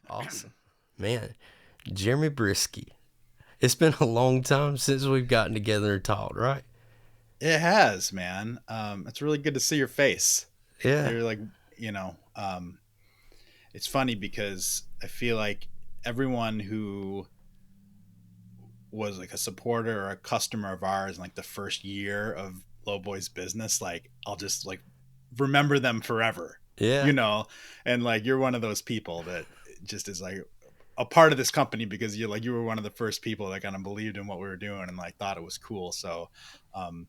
Awesome. Man, Jeremy Brieske. It's been a long time since we've gotten together and talked, right? It has, man. It's really good to see your face. Yeah. You're like, you know, it's funny because I feel like everyone who was like a supporter or a customer of ours in like the first year of Lowboy's business, like I'll just like remember them forever, Yeah. you know, and like you're one of those people that just is like a part of this company because you were one of the first people that kind of believed in what we were doing and like thought it was cool. So, um,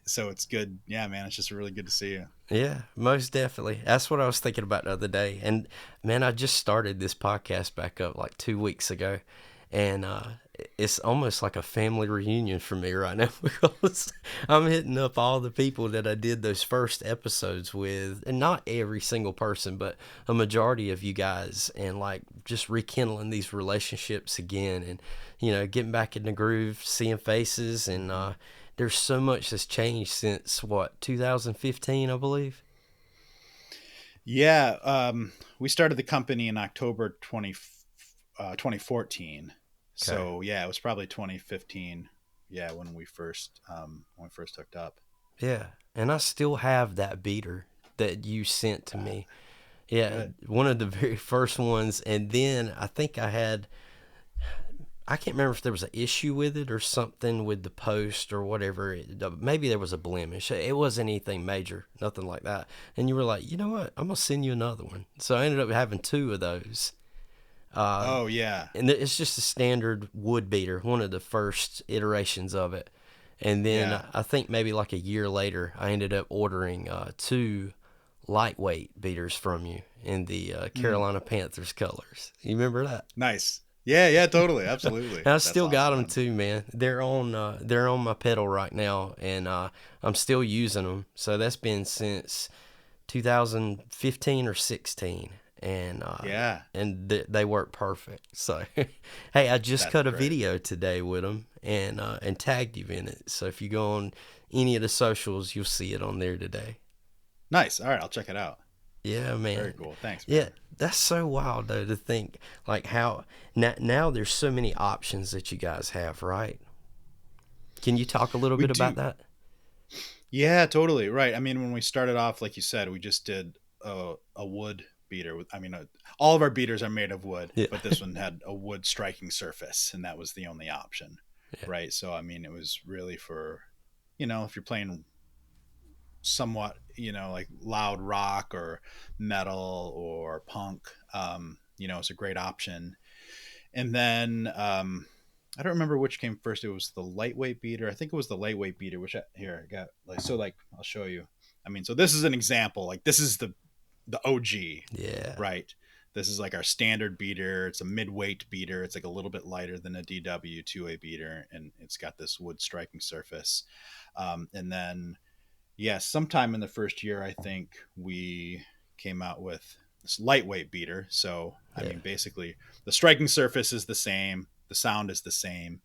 so it's good. Yeah, man, it's just really good to see you. Yeah, most definitely. That's what I was thinking about the other day. And man, I just started this podcast back up like 2 weeks ago. And it's almost like a family reunion for me right now because I'm hitting up all the people that I did those first episodes with. And not every single person, but a majority of you guys. And like just rekindling these relationships again and, getting back in the groove, seeing faces and, there's so much that's changed since what 2015, I believe. Yeah, we started the company in October 2014. Okay. So yeah, it was probably 2015. Yeah, when we first hooked up. Yeah, and I still have that beater that you sent to Ah, me. Yeah, good. one of the very first ones, and then I think I can't remember if there was an issue with it or something with the post or whatever. Maybe there was a blemish. It wasn't anything major, nothing like that. And you were like, you know what? I'm gonna send you another one. So I ended up having two of those. Uh, Oh yeah. and it's just a standard wood beater, one of the first iterations of it. And then Yeah. I think maybe like a year later, I ended up ordering two lightweight beaters from you in the Mm, Carolina Panthers colors. You remember that? nice. Yeah, yeah, totally. Absolutely. And I That's still got awesome, them man. too, man. They're on my pedal right now, and I'm still using them. So that's been since 2015 or 16, and Yeah, they work perfect. So, hey, I just that's cut a great. video today with them and tagged you in it. So if you go on any of the socials, you'll see it on there today. Nice. All right, I'll check it out. Yeah, Very man. cool. Thanks, Yeah, man. that's so wild though to think like how now there's so many options that you guys have, right? Can you talk a little We bit about do. that? Yeah, totally. Right. I mean, when we started off, like you said, we just did a wood beater. All of our beaters are made of wood, Yeah, but this one had a wood striking surface, and that was the only option. yeah, Right. So, I mean, it was really for, if you're playing somewhat, like loud rock or metal or punk, it's a great option. And then, I don't remember which came first. It was the lightweight beater. I think it was the lightweight beater, which here I got like I'll show you. I mean, so this is an example. Like this is the OG, yeah. right? This is like our standard beater. It's a mid-weight beater. It's like a little bit lighter than a DW 2A beater, and it's got this wood striking surface. And then, yes, sometime in the first year, I think we came out with this lightweight beater. So, I Yeah. mean, basically, the striking surface is the same, the sound is the same.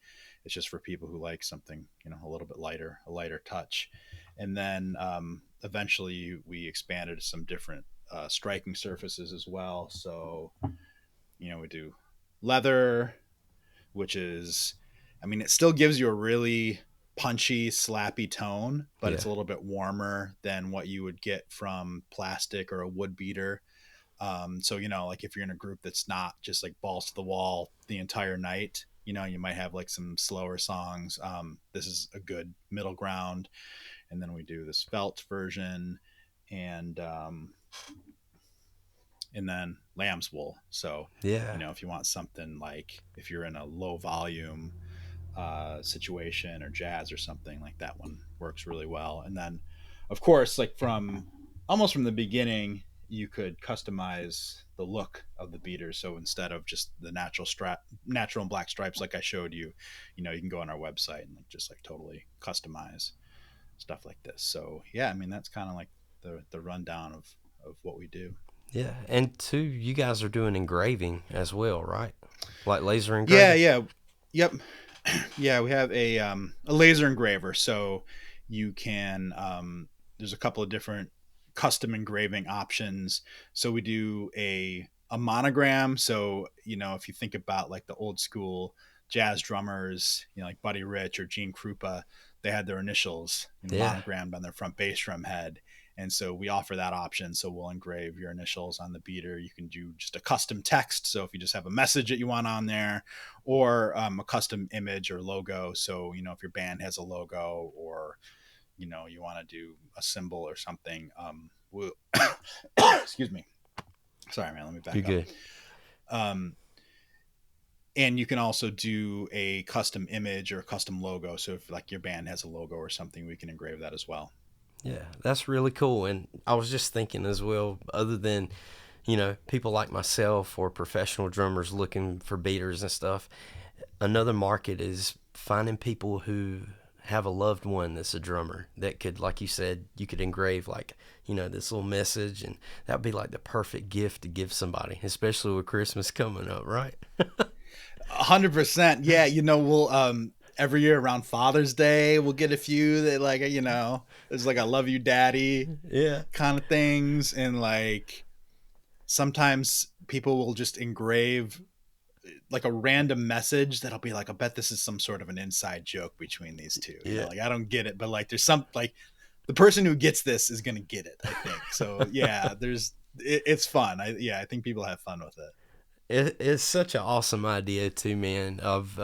It's just for people who like something, a little bit lighter, a lighter touch. And then eventually we expanded to some different striking surfaces as well. So, we do leather, which is, I mean, it still gives you a really punchy, slappy tone, but it's Yeah. a little bit warmer than what you would get from plastic or a wood beater. So, like if you're in a group that's not just like balls to the wall the entire night, you might have like some slower songs. This is a good middle ground. And then we do this felt version and, and then lamb's wool. So, Yeah. if you want something like if you're in a low volume situation or jazz or something, like that one works really well. And then, of course, like from almost from the beginning, you could customize the look of the beaters. So instead of just the natural and black stripes like I showed you, you can go on our website and like just like totally customize stuff like this. So yeah, I mean that's kind of like the rundown of what we do. Yeah. And two, you guys are doing engraving as well, right? Like laser Yeah, engraving? yeah, yep. Yeah, we have a laser engraver, so you can there's a couple of different custom engraving options. So we do a a monogram. So, if you think about like the old school jazz drummers, like Buddy Rich or Gene Krupa, they had their initials, Yeah. monogrammed on their front bass drum head. And so we offer that option. So we'll engrave your initials on the beater. You can do just a custom text. So if you just have a message that you want on there, or a custom image or logo. So, if your band has a logo, or, you want to do a symbol or something, we'll, excuse me. Sorry, man. Let me You're back up. good. Um, and you can also do a custom image or a custom logo. So if like your band has a logo or something, we can engrave that as well. Yeah, that's really cool. And I was just thinking as well, other than, people like myself or professional drummers looking for beaters and stuff, another market is finding people who have a loved one that's a drummer that could, like you said, you could engrave like, this little message, and that'd be like the perfect gift to give somebody, especially with Christmas coming up, right? 100%. Yeah. We'll, every year around Father's Day, we'll get a few that like, there's like a love you daddy Yeah. kind of things. And like, sometimes people will just engrave like a random message that'll be like, I bet this is some sort of an inside joke between these two. Yeah. Like I don't get it, but like there's some like the person who gets this is gonna get it, I think. So yeah, it's fun. I think people have fun with it. It's such an awesome idea too, man, of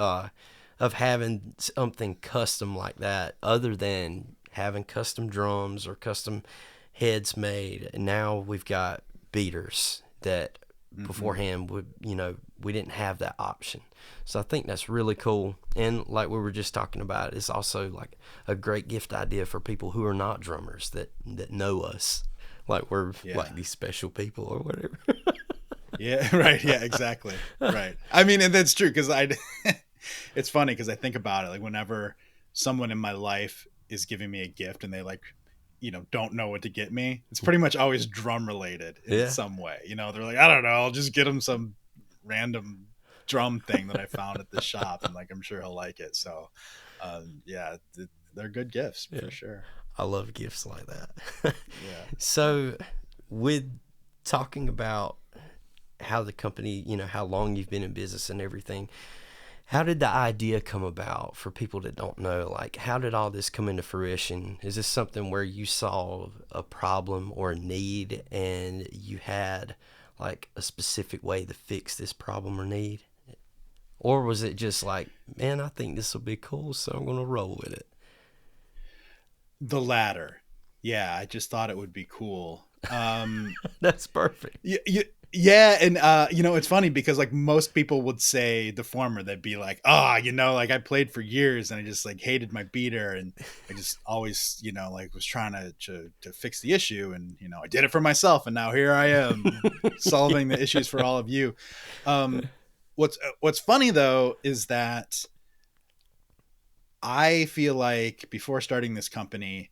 having something custom like that, other than having custom drums or custom heads made. And now we've got beaters that Mm-hmm. beforehand would, we didn't have that option. So I think that's really cool. And like we were just talking about, it's also like a great gift idea for people who are not drummers that know us, like we're Yeah. like these special people or whatever. Yeah. Right. Yeah. Exactly. Right. I mean, and that's true because it's funny because I think about it like whenever someone in my life is giving me a gift and they like don't know what to get me, it's pretty much always drum related in Yeah. some way. They're like, I don't know, I'll just get him some random drum thing that I found at the shop, and like I'm sure he'll like it. So yeah, they're good gifts Yeah. for sure. I love gifts like that. Yeah. So, with talking about how the company, how long you've been in business and everything, how did the idea come about for people that don't know? Like, how did all this come into fruition? Is this something where you saw a problem or a need and you had like a specific way to fix this problem or need? Or was it just like, man, I think this will be cool, so I'm going to roll with it? The latter. Yeah, I just thought it would be cool. That's perfect. Yeah, and it's funny because like most people would say the former. They'd be like, like I played for years and I just like hated my beater, and I just always, like was trying to fix the issue, and I did it for myself, and now here I am solving the issues for all of you. Um, what's funny though is that I feel like before starting this company,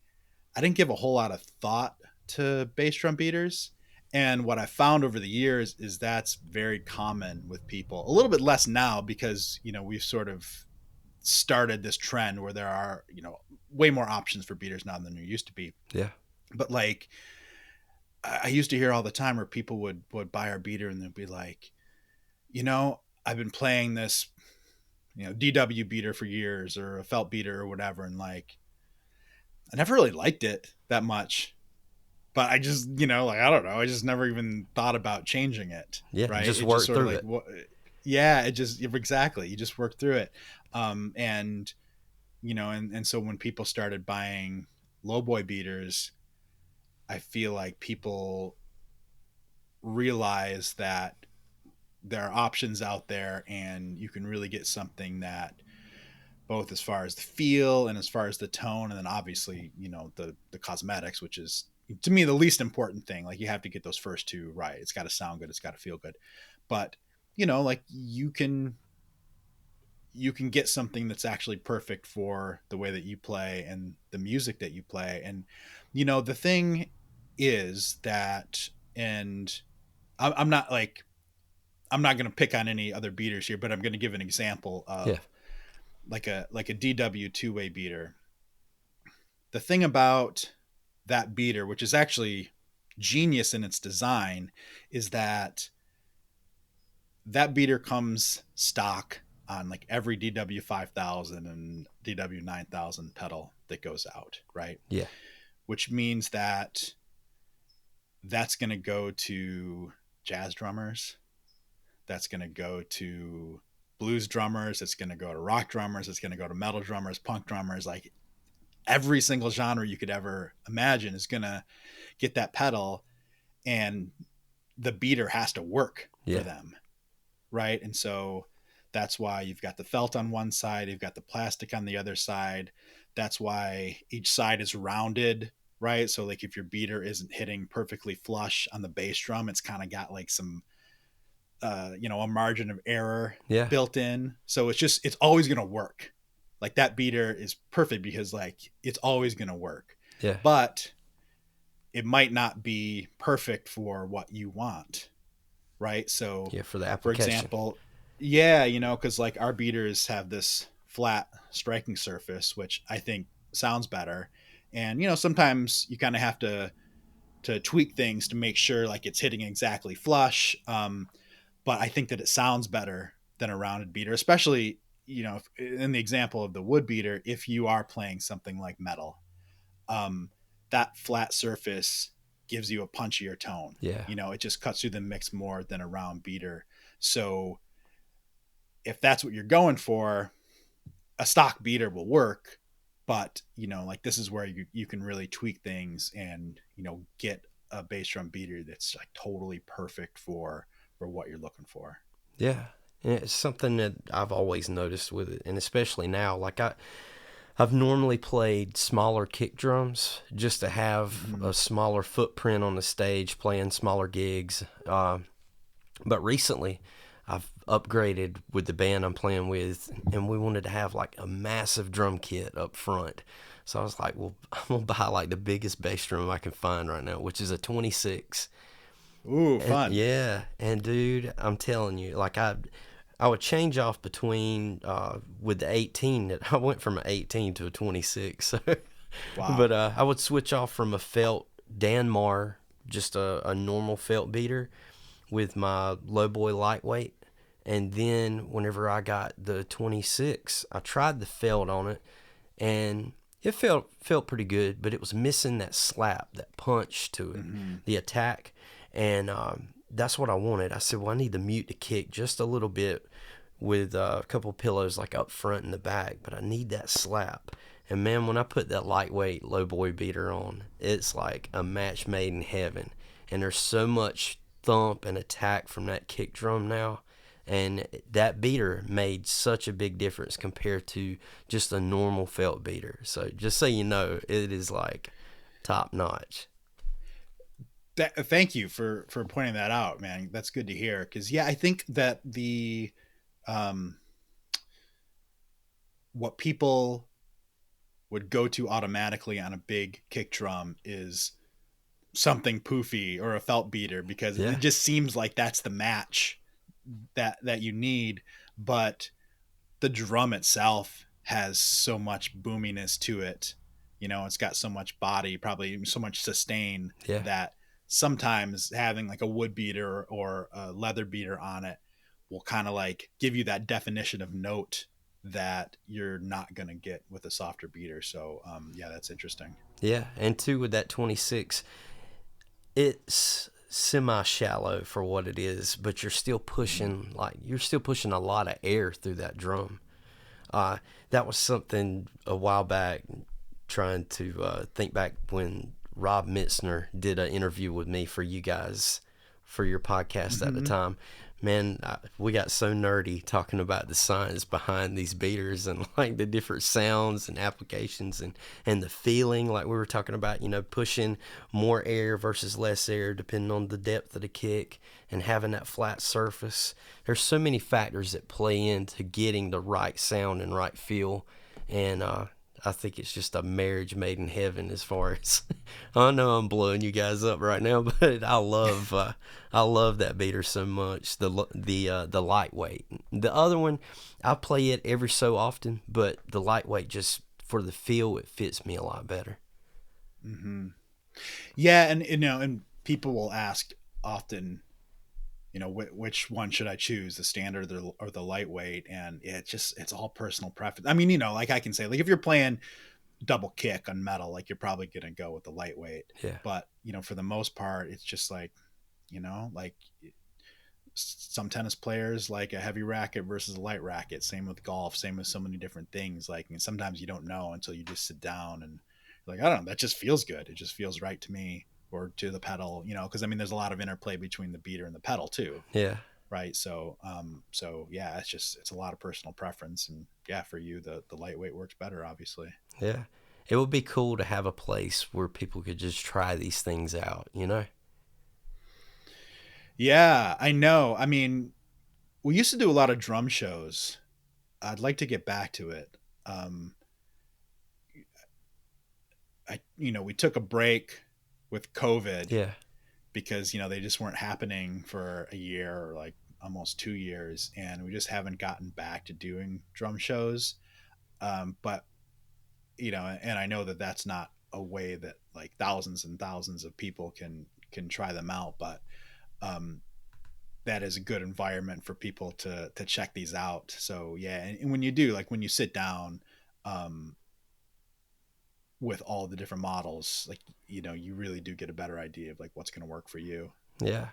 I didn't give a whole lot of thought to bass drum beaters. And what I found over the years is that's very common with people. A little bit less now because, we've sort of started this trend where there are, way more options for beaters now than there used to be. Yeah. But like I used to hear all the time where people would buy our beater and they'd be like, I've been playing this, DW beater for years, or a felt beater or whatever, and like I never really liked it that much, but I just, like, I don't know. I just never even thought about changing it. Yeah. Right. Just It just work sort of through like, it. what, yeah, it just, exactly. You just work through it. And, and so when people started buying lowboy beaters, I feel like people realize that there are options out there and you can really get something that both as far as the feel and as far as the tone, and then obviously the cosmetics, which is to me the least important thing. Like you have to get those first two right. It's got to sound good, it's got to feel good, but like you can get something that's actually perfect for the way that you play and the music that you play. And the thing is that, and I'm not like, I'm not going to pick on any other beaters here, but I'm going to give an example Yeah. of like a DW two-way beater. The thing about that beater, which is actually genius in its design, is that that beater comes stock on like every DW 5000 and DW 9000 pedal that goes out, right? Yeah. Which means that that's going to go to jazz drummers. That's going to go to blues drummers. It's going to go to rock drummers. It's going to go to metal drummers, punk drummers. Like every single genre you could ever imagine is going to get that pedal, and the beater has to work for Yeah. them. Right. And so that's why you've got the felt on one side, you've got the plastic on the other side. That's why each side is rounded. Right. So like if your beater isn't hitting perfectly flush on the bass drum, it's kind of got like some a margin of error Yeah. built in. So it's always going to work. Like that beater is perfect because like it's always going to work. Yeah. But it might not be perfect for what you want. Right. So Yeah. For the for application. example, yeah, because like our beaters have this flat striking surface, which I think sounds better. And sometimes you kind of have to tweak things to make sure like it's hitting exactly flush. But I think that it sounds better than a rounded beater, especially in the example of the wood beater. If you are playing something like metal, um, that flat surface gives you a punchier tone. Yeah. It just cuts through the mix more than a round beater. So if that's what you're going for, a stock beater will work. But like this is where you can really tweak things and get a bass drum beater that's like totally perfect for what you're looking for. Yeah. And it's something that I've always noticed with it, and especially now. Like I've normally played smaller kick drums just to have Mm-hmm. a smaller footprint on the stage, playing smaller gigs. But recently, I've upgraded with the band I'm playing with, and we wanted to have like a massive drum kit up front. So I was like, well, I'm gonna buy like the biggest bass drum I can find right now, which is a 26. Ooh, And fun. yeah, and dude, I'm telling you, like I would change off between with the 18. That I went from an 18 to a 26. So, Wow. but I would switch off from a felt Danmar, just a normal felt beater, with my Lowboy lightweight. And then whenever I got the 26, I tried the felt on it, and it felt pretty good, but it was missing that slap, that punch to it, Mm-hmm. the attack. And that's what I wanted. I said, well, I need to mute the kick just a little bit with a couple pillows like up front and the back, but I need that slap. And man, when I put that lightweight Lowboy beater on, it's like a match made in heaven. And there's so much thump and attack from that kick drum now. And that beater made such a big difference compared to just a normal felt beater. So just so you know, it is like top notch. Thank you for pointing that out, man. That's good to hear. Because yeah, I think that the um, what people would go to automatically on a big kick drum is something poofy or a felt beater because Yeah, it just seems like that's the match that you need. But the drum itself has so much boominess to it. It's got so much body, probably so much sustain yeah, that sometimes having like a wood beater or a leather beater on it will kind of like give you that definition of note that you're not going to get with a softer beater. So yeah, that's interesting. yeah. And two, with that 26, it's semi shallow for what it is, but you're still pushing a lot of air through that drum. That was something a while back, trying to think back when Rob Mitzner did an interview with me for you guys for your podcast at the Mm-hmm. time. Man, we got so nerdy talking about the science behind these beaters and like the different sounds and applications and the feeling, like we were talking about, pushing more air versus less air depending on the depth of the kick and having that flat surface. There's so many factors that play into getting the right sound and right feel. And I think it's just a marriage made in heaven as far as I know I'm blowing you guys up right now, but I love that beater so much. The lightweight. The other one, I play it every so often, but the lightweight, just for the feel, it fits me a lot better. Mm-hmm. Yeah, and and people will ask often, which one should I choose, the standard or the lightweight? And it's all personal preference. I mean, like I can say, like if you're playing double kick on metal, like you're probably going to go with the lightweight. Yeah. But, for the most part, it's just like, like some tennis players like a heavy racket versus a light racket. Same with golf, same with so many different things. Like, and sometimes you don't know until you just sit down and like, I don't know, that just feels good. It just feels right to me, or to the pedal, because I mean, there's a lot of interplay between the beater and the pedal too. Yeah. Right. So yeah, it's a lot of personal preference, and yeah, for you, the lightweight works better, obviously. Yeah. It would be cool to have a place where people could just try these things out, you know? Yeah, I know. I mean, we used to do a lot of drum shows. I'd like to get back to it. Um, we took a break with COVID Yeah. because, they just weren't happening for a year, or like almost 2 years. And we just haven't gotten back to doing drum shows. But, and I know that that's not a way that like thousands and thousands of people can try them out. But, um, that is a good environment for people to check these out. So yeah, and when you do, like when you sit down, um, with all the different models, like you really do get a better idea of like what's going to work for you. Yeah.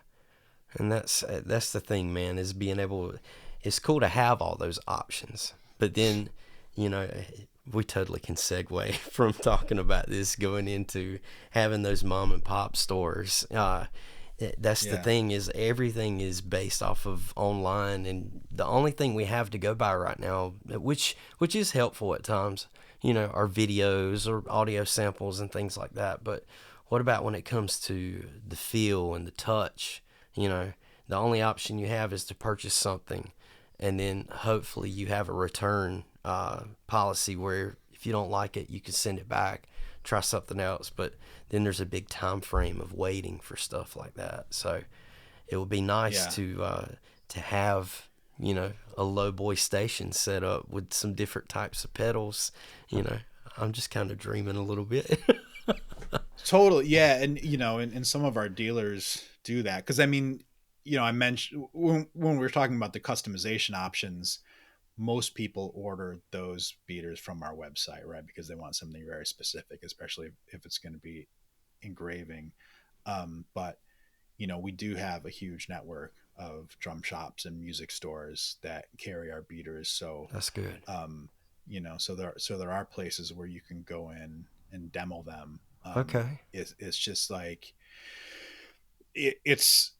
And that's the thing, man, is being able, it's cool to have all those options. But then, you know, we totally can segue from talking about this going into having those mom and pop stores. That's the Yeah. thing, is everything is based off of online, and the only thing we have to go by right now, which is helpful at times, are videos or audio samples and things like that. But what about when it comes to the feel and the touch? you know the only option you have is to purchase something, and then hopefully you have a return policy where if you don't like it, you can send it back, try something else. But then there's a big time frame of waiting for stuff like that. So it would be nice Yeah. to have a low boy station set up with some different types of pedals. I'm just kind of dreaming a little bit. Totally. Yeah. And, and some of our dealers do that. Cause I mean, I mentioned when we were talking about the customization options, most people order those beaters from our website, right? Because they want something very specific, especially if it's going to be engraving. But, we do have a huge network of drum shops and music stores that carry our beaters. So, That's good. so there are places where you can go in and demo them. Okay. It's just like it's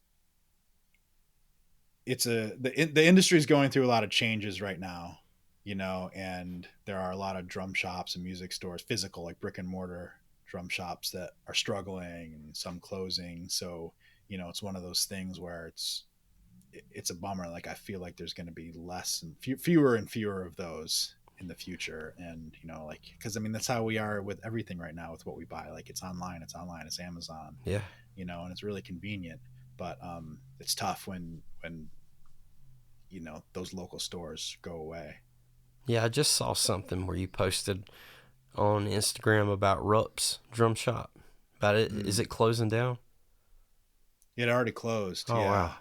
the industry is going through a lot of changes right now, and there are a lot of drum shops and music stores, physical, like brick and mortar drum shops, that are struggling and some closing. So, it's one of those things where it's a bummer. Like I feel like there's going to be less and fewer and fewer of those in the future. And, like, cause I mean, that's how we are with everything right now with what we buy. Like it's online, it's Amazon, Yeah. and it's really convenient, but, it's tough when, those local stores go away. Yeah, I just saw something where you posted on Instagram about Rupp's Drum Shop. About it, is Mm. it closing down? It already closed. Oh Yeah. wow.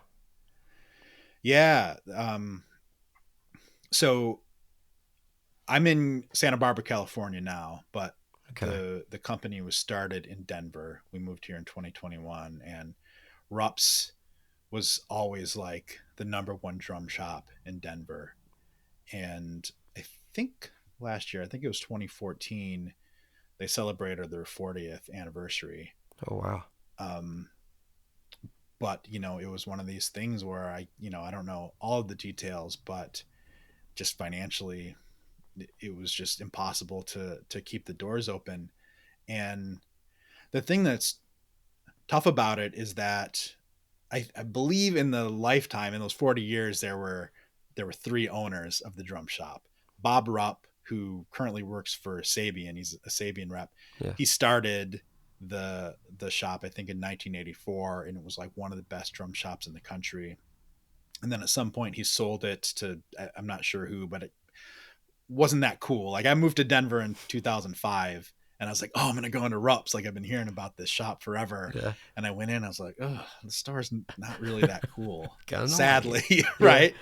Yeah. So I'm in Santa Barbara, California now, but Okay. the company was started in Denver. We moved here in 2021, and Rupp's was always like the number one drum shop in Denver. And I think last year, I think it was 2014, they celebrated their 40th anniversary. Oh wow. Um, but it was one of these things where I don't know all of the details, but just financially, it was just impossible to keep the doors open. And the thing that's tough about it is that I believe in the lifetime, in those 40 years, there were three owners of the drum shop. Bob Rupp, who currently works for Sabian, he's a Sabian rep. Yeah. He started the shop, I think, in 1984, and it was like one of the best drum shops in the country. And then at some point he sold it to, I'm not sure who, but it wasn't that cool. Like I moved to Denver in 2005, And I was like, oh, I'm gonna go into Rups. Like I've been hearing about this shop forever. Yeah. And I went in. I was like, oh, the store's not really that cool, Kind of like it. sadly, Yeah. right?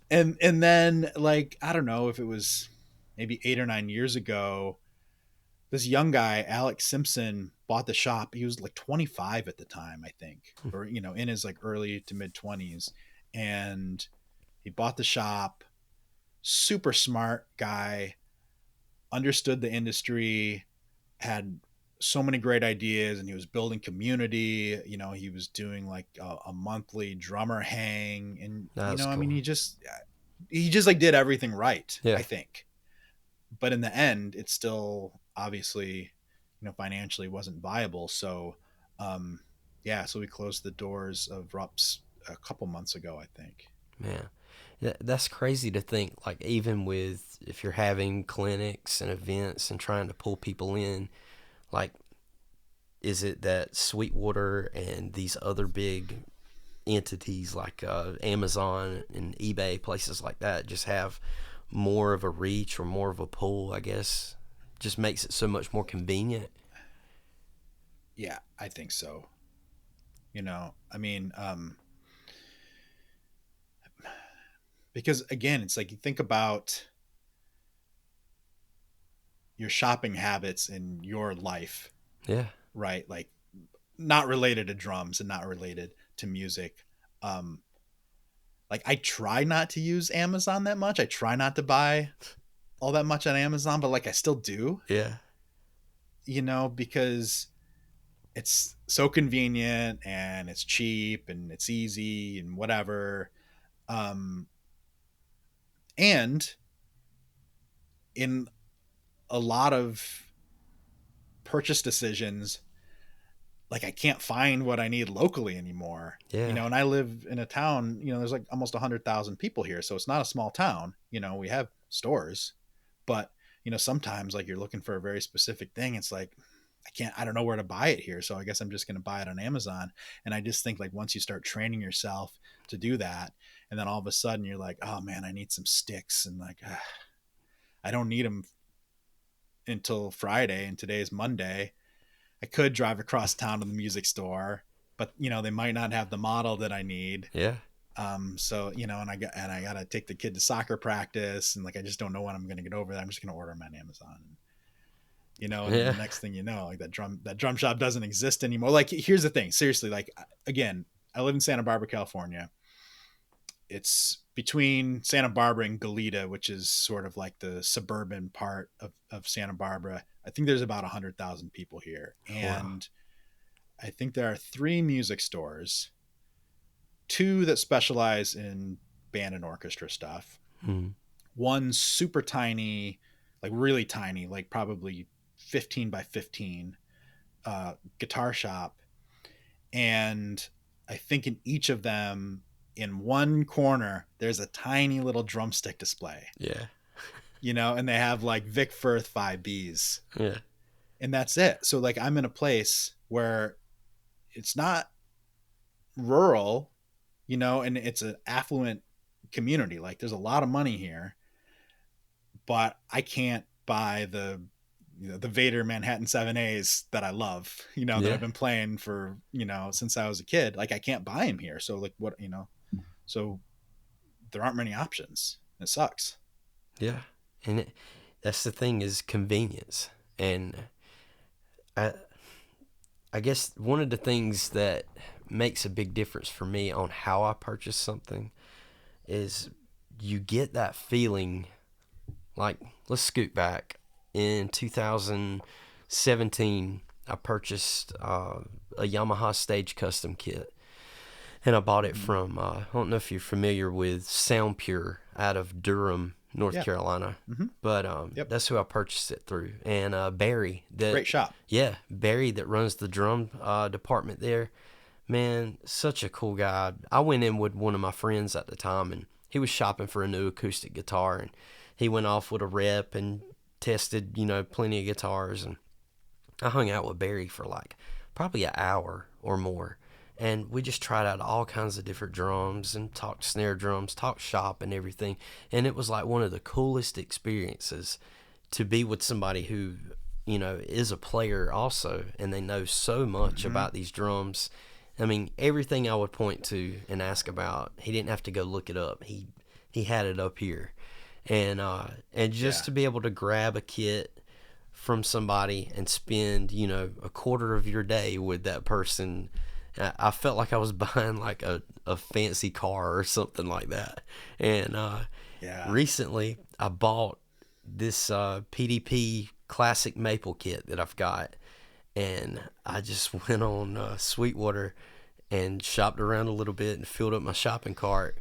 And then like I don't know if it was maybe 8 or 9 years ago, this young guy, Alex Simpson, bought the shop. He was like 25 at the time, I think, or in his like early to mid 20s, and he bought the shop. Super smart guy, understood the industry, had so many great ideas, and he was building community. He was doing like a monthly drummer hang, and That's I mean, cool. he just like did everything right, Yeah. I think. But in the end, it still obviously, financially wasn't viable. So, yeah, so we closed the doors of Rups a couple months ago, I think. Man. That's crazy to think, like, even with if you're having clinics and events and trying to pull people in, like, is it that Sweetwater and these other big entities like Amazon and eBay, places like that, just have more of a reach or more of a pull, I guess? Just makes it so much more convenient. Yeah, I think so. I mean, because again, it's like you think about your shopping habits in your life, Yeah. right? Like not related to drums and not related to music. Um, like I try not to use Amazon that much. I try not to buy all that much on Amazon, but like I still do, Yeah. because it's so convenient and it's cheap and it's easy and whatever. Um, and in a lot of purchase decisions, like I can't find what I need locally anymore. Yeah. And I live in a town, there's like almost 100,000 people here. So it's not a small town. We have stores, but sometimes like you're looking for a very specific thing. It's like, I don't know where to buy it here. So I guess I'm just going to buy it on Amazon. And I just think like once you start training yourself to do that, and then all of a sudden you're like, oh man, I need some sticks. And like, I don't need them until Friday, and today's Monday. I could drive across town to the music store, but they might not have the model that I need. Yeah. So and I gotta take the kid to soccer practice, and like I just don't know when I'm gonna get over there. I'm just gonna order them on Amazon. And then Yeah. the next thing you know, like that drum shop doesn't exist anymore. Like here's the thing, seriously, like again, I live in Santa Barbara, California. It's between Santa Barbara and Goleta, which is sort of like the suburban part of Santa Barbara. I think there's about 100,000 people here. Wow. And I think there are 3 music stores, 2 that specialize in band and orchestra stuff, Hmm. one super tiny, like really tiny, like probably 15 by 15 guitar shop. And I think in each of them, in one corner, there's a tiny little drumstick display, Yeah. and they have like Vic Firth 5Bs, Yeah. and that's it. So like I'm in a place where it's not rural, and it's an affluent community. Like there's a lot of money here, but I can't buy the Vader Manhattan 7As that I love, that Yeah. I've been playing for, since I was a kid. Like I can't buy them here. So like so there aren't many options. It sucks. Yeah. And that's the thing, is convenience. And I, I guess one of the things that makes a big difference for me on how I purchase something is you get that feeling. Like, let's scoot back. In 2017, I purchased a Yamaha Stage Custom kit. And I bought it Mm-hmm. from, I don't know if you're familiar with Sound Pure out of Durham, North Yeah. Carolina. Mm-hmm. But Yep. that's who I purchased it through. And Barry, Great shop. Barry that runs the drum department there, man, such a cool guy. I went in with one of my friends at the time, and he was shopping for a new acoustic guitar, and he went off with a rep and tested, plenty of guitars. And I hung out with Barry for like probably an hour or more. And we just tried out all kinds of different drums and talked snare drums, talked shop and everything. And it was like one of the coolest experiences to be with somebody who is a player also, and they know so much Mm-hmm. about these drums. I mean, everything I would point to and ask about, he didn't have to go look it up. He had it up here, and just Yeah. to be able to grab a kit from somebody and spend a quarter of your day with that person. I felt like I was buying like a fancy car or something like that. And Yeah. recently I bought this PDP classic maple kit that I've got, and I just went on Sweetwater and shopped around a little bit and filled up my shopping cart,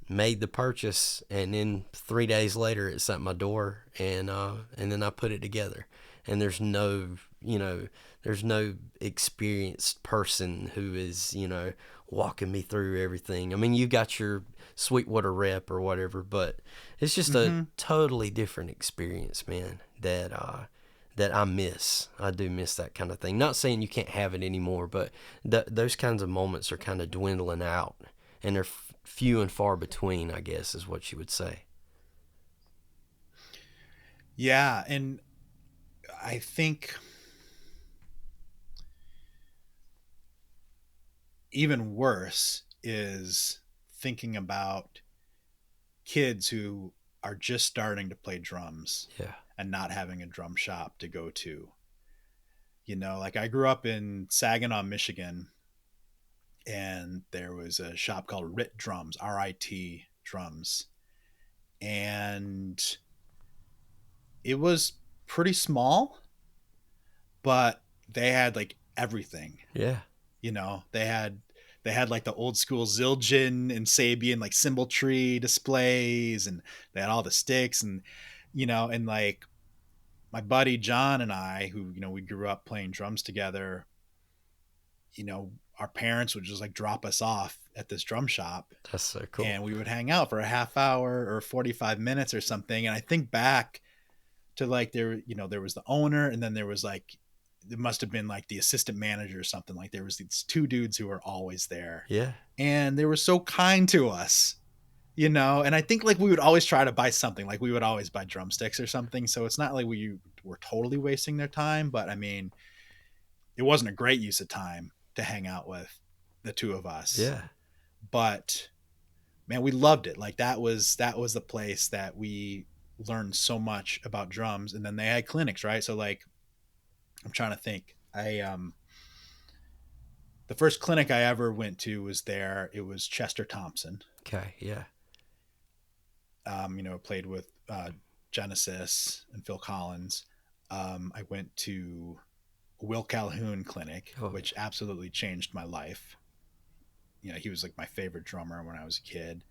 made the purchase, and then 3 days later it's at my door, and then I put it together. And there's no experienced person who is walking me through everything. I mean, you got your Sweetwater rep or whatever, but it's just a Mm-hmm. totally different experience, man, that I miss. I do miss that kind of thing. Not saying you can't have it anymore, but those kinds of moments are kind of dwindling out, and they're few and far between, I guess, is what you would say. Yeah, and I think even worse is thinking about kids who are just starting to play drums Yeah. and not having a drum shop to go to. Like I grew up in Saginaw, Michigan, and there was a shop called RIT Drums, RIT Drums. And it was pretty small, but they had like everything. Yeah. They had like the old school Zildjian and Sabian like cymbal tree displays, and they had all the sticks, and like my buddy John and I, who we grew up playing drums together, our parents would just like drop us off at this drum shop, That's so cool. and we would hang out for a half hour or 45 minutes or something. And I think back to like there was the owner, and then there was like it must have been like the assistant manager or something. Like there was these two dudes who were always there, Yeah. and they were so kind to us. And I think like we would always try to buy something, like we would always buy drumsticks or something, so it's not like we were totally wasting their time, but I mean, it wasn't a great use of time to hang out with the two of us. Yeah. But man, we loved it. Like that was the place that we learned so much about drums. And then they had clinics, right? So like I'm trying to think. The first clinic I ever went to was there. It was Chester Thompson. Okay. Yeah. Played with Genesis and Phil Collins. I went to Will Calhoun clinic, Oh, which absolutely changed my life. He was like my favorite drummer when I was a kid.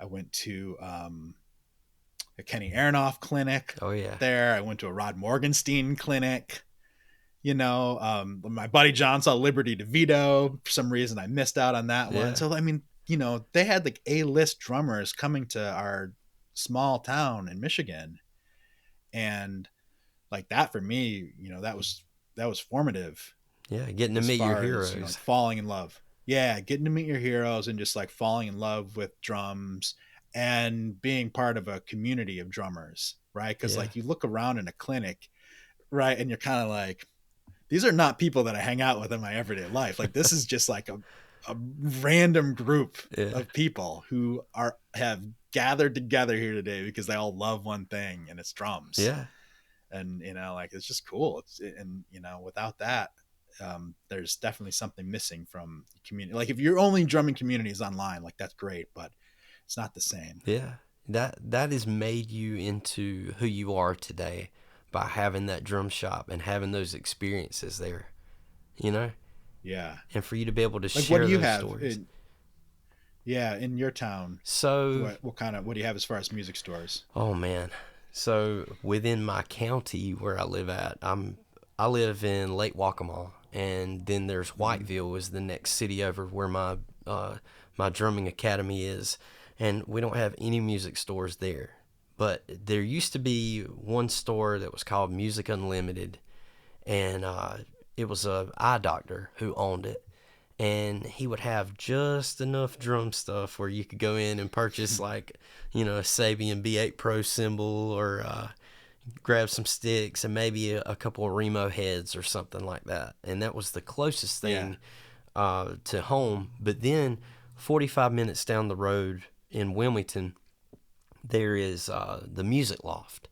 I went to a Kenny Aronoff clinic oh yeah. there. I went to a Rod Morgenstein clinic. My buddy John saw Liberty DeVito. For some reason, I missed out on that one. Yeah. So I mean, they had like A-list drummers coming to our small town in Michigan, and like that for me, that was formative Yeah. Getting to as meet your far as like heroes. falling in love. Yeah, getting to meet your heroes and just like falling in love with drums and being part of a community of drummers, right? Because Yeah. like you look around in a clinic, right, and you're kind of like, these are not people that I hang out with in my everyday life. Like this is just like a random group Yeah. of people who have gathered together here today because they all love one thing, and it's drums. Yeah. And like it's just cool. And without that, there's definitely something missing from the community. Like if your only drumming community is online, like that's great, but it's not the same. Yeah. That has made you into who you are today by having that drum shop and having those experiences there, you know? Yeah. And for you to be able to Like what share do you those have stories. in your town? So, What do you have as far as music stores? oh man. So within my county where I live at, I live in Lake Waccamaw, and then there's Mm-hmm. Whiteville is the next city over where my drumming academy is, and we don't have any music stores there. But there used to be one store that was called Music Unlimited, and it was a eye doctor who owned it, and he would have just enough drum stuff where you could go in and purchase like a Sabian B8 Pro cymbal, or grab some sticks and maybe a couple of Remo heads or something like that. And that was the closest thing to home. But then 45 minutes down the road in Wilmington, there is the Music Loft.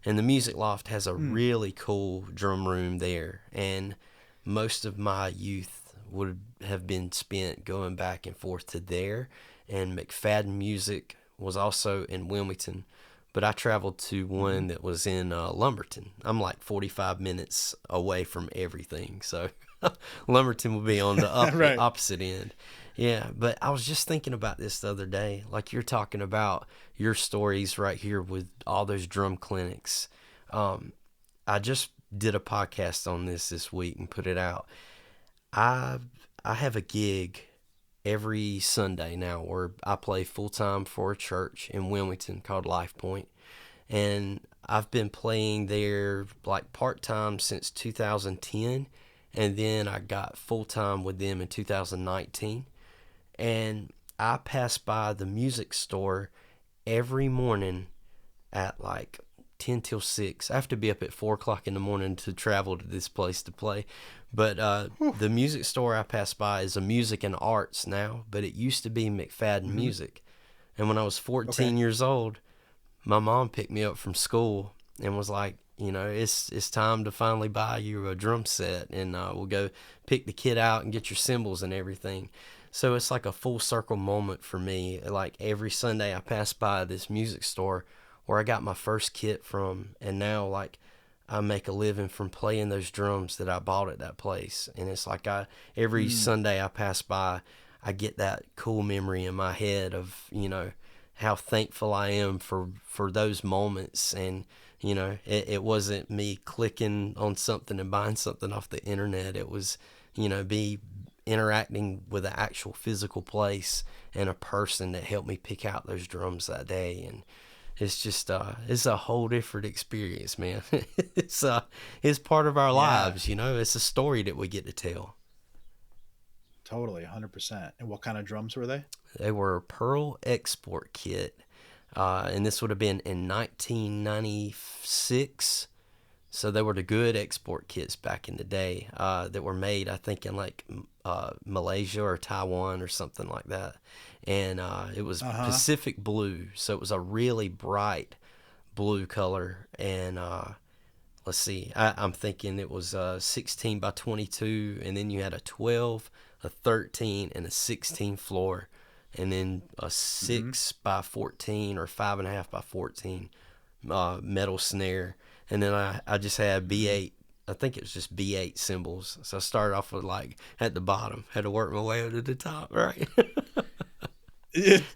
And the Music Loft has a really cool drum room there. And most of my youth would have been spent going back and forth to there. And McFadden Music was also in Wilmington. But I traveled to one that was in Lumberton. I'm like 45 minutes away from everything. So Lumberton would be on the Right. opposite end. Yeah, but I was just thinking about this the other day. Like you're talking about your stories right here with all those drum clinics. I just did a podcast on this week and put it out. I I have a gig every Sunday now where I play full time for a church in Wilmington called Life Point, and I've been playing there like part time since 2010, and then I got full time with them in 2019. And I pass by the music store every morning at like 10 till 6. I have to be up at 4 o'clock in the morning to travel to this place to play. But the music store I pass by is a music and arts now, but it used to be McFadden Music. And when I was 14 years old, my mom picked me up from school and was like, you know, it's time to finally buy you a drum set, and we'll go pick the kit out and get your cymbals and everything. So it's like a full circle moment for me. Like every Sunday I pass by this music store where I got my first kit from, and now like I make a living from playing those drums that I bought at that place. And it's like every Sunday I pass by, I get that cool memory in my head of, you know, how thankful I am for those moments. And you know, it wasn't me clicking on something and buying something off the internet. It was, you know, be interacting with an actual physical place and a person that helped me pick out those drums that day. And it's just it's a whole different experience, man. It's part of our lives, you know. It's a story that we get to tell. Totally, 100%. And what kind of drums were they? They were a Pearl export kit, and this would have been in 1996. So they were the good export kits back in the day that were made, I think, in like Malaysia or Taiwan or something like that. And it was Pacific blue, so it was a really bright blue color. And let's see, I'm thinking it was 16 by 22, and then you had a 12, a 13, and a 16 floor, and then a 6 by 14 or 5.5 by 14 metal snare. And then I just had B8. I think it was just B8 cymbals. So I started off with like at the bottom, had to work my way up to the top, right?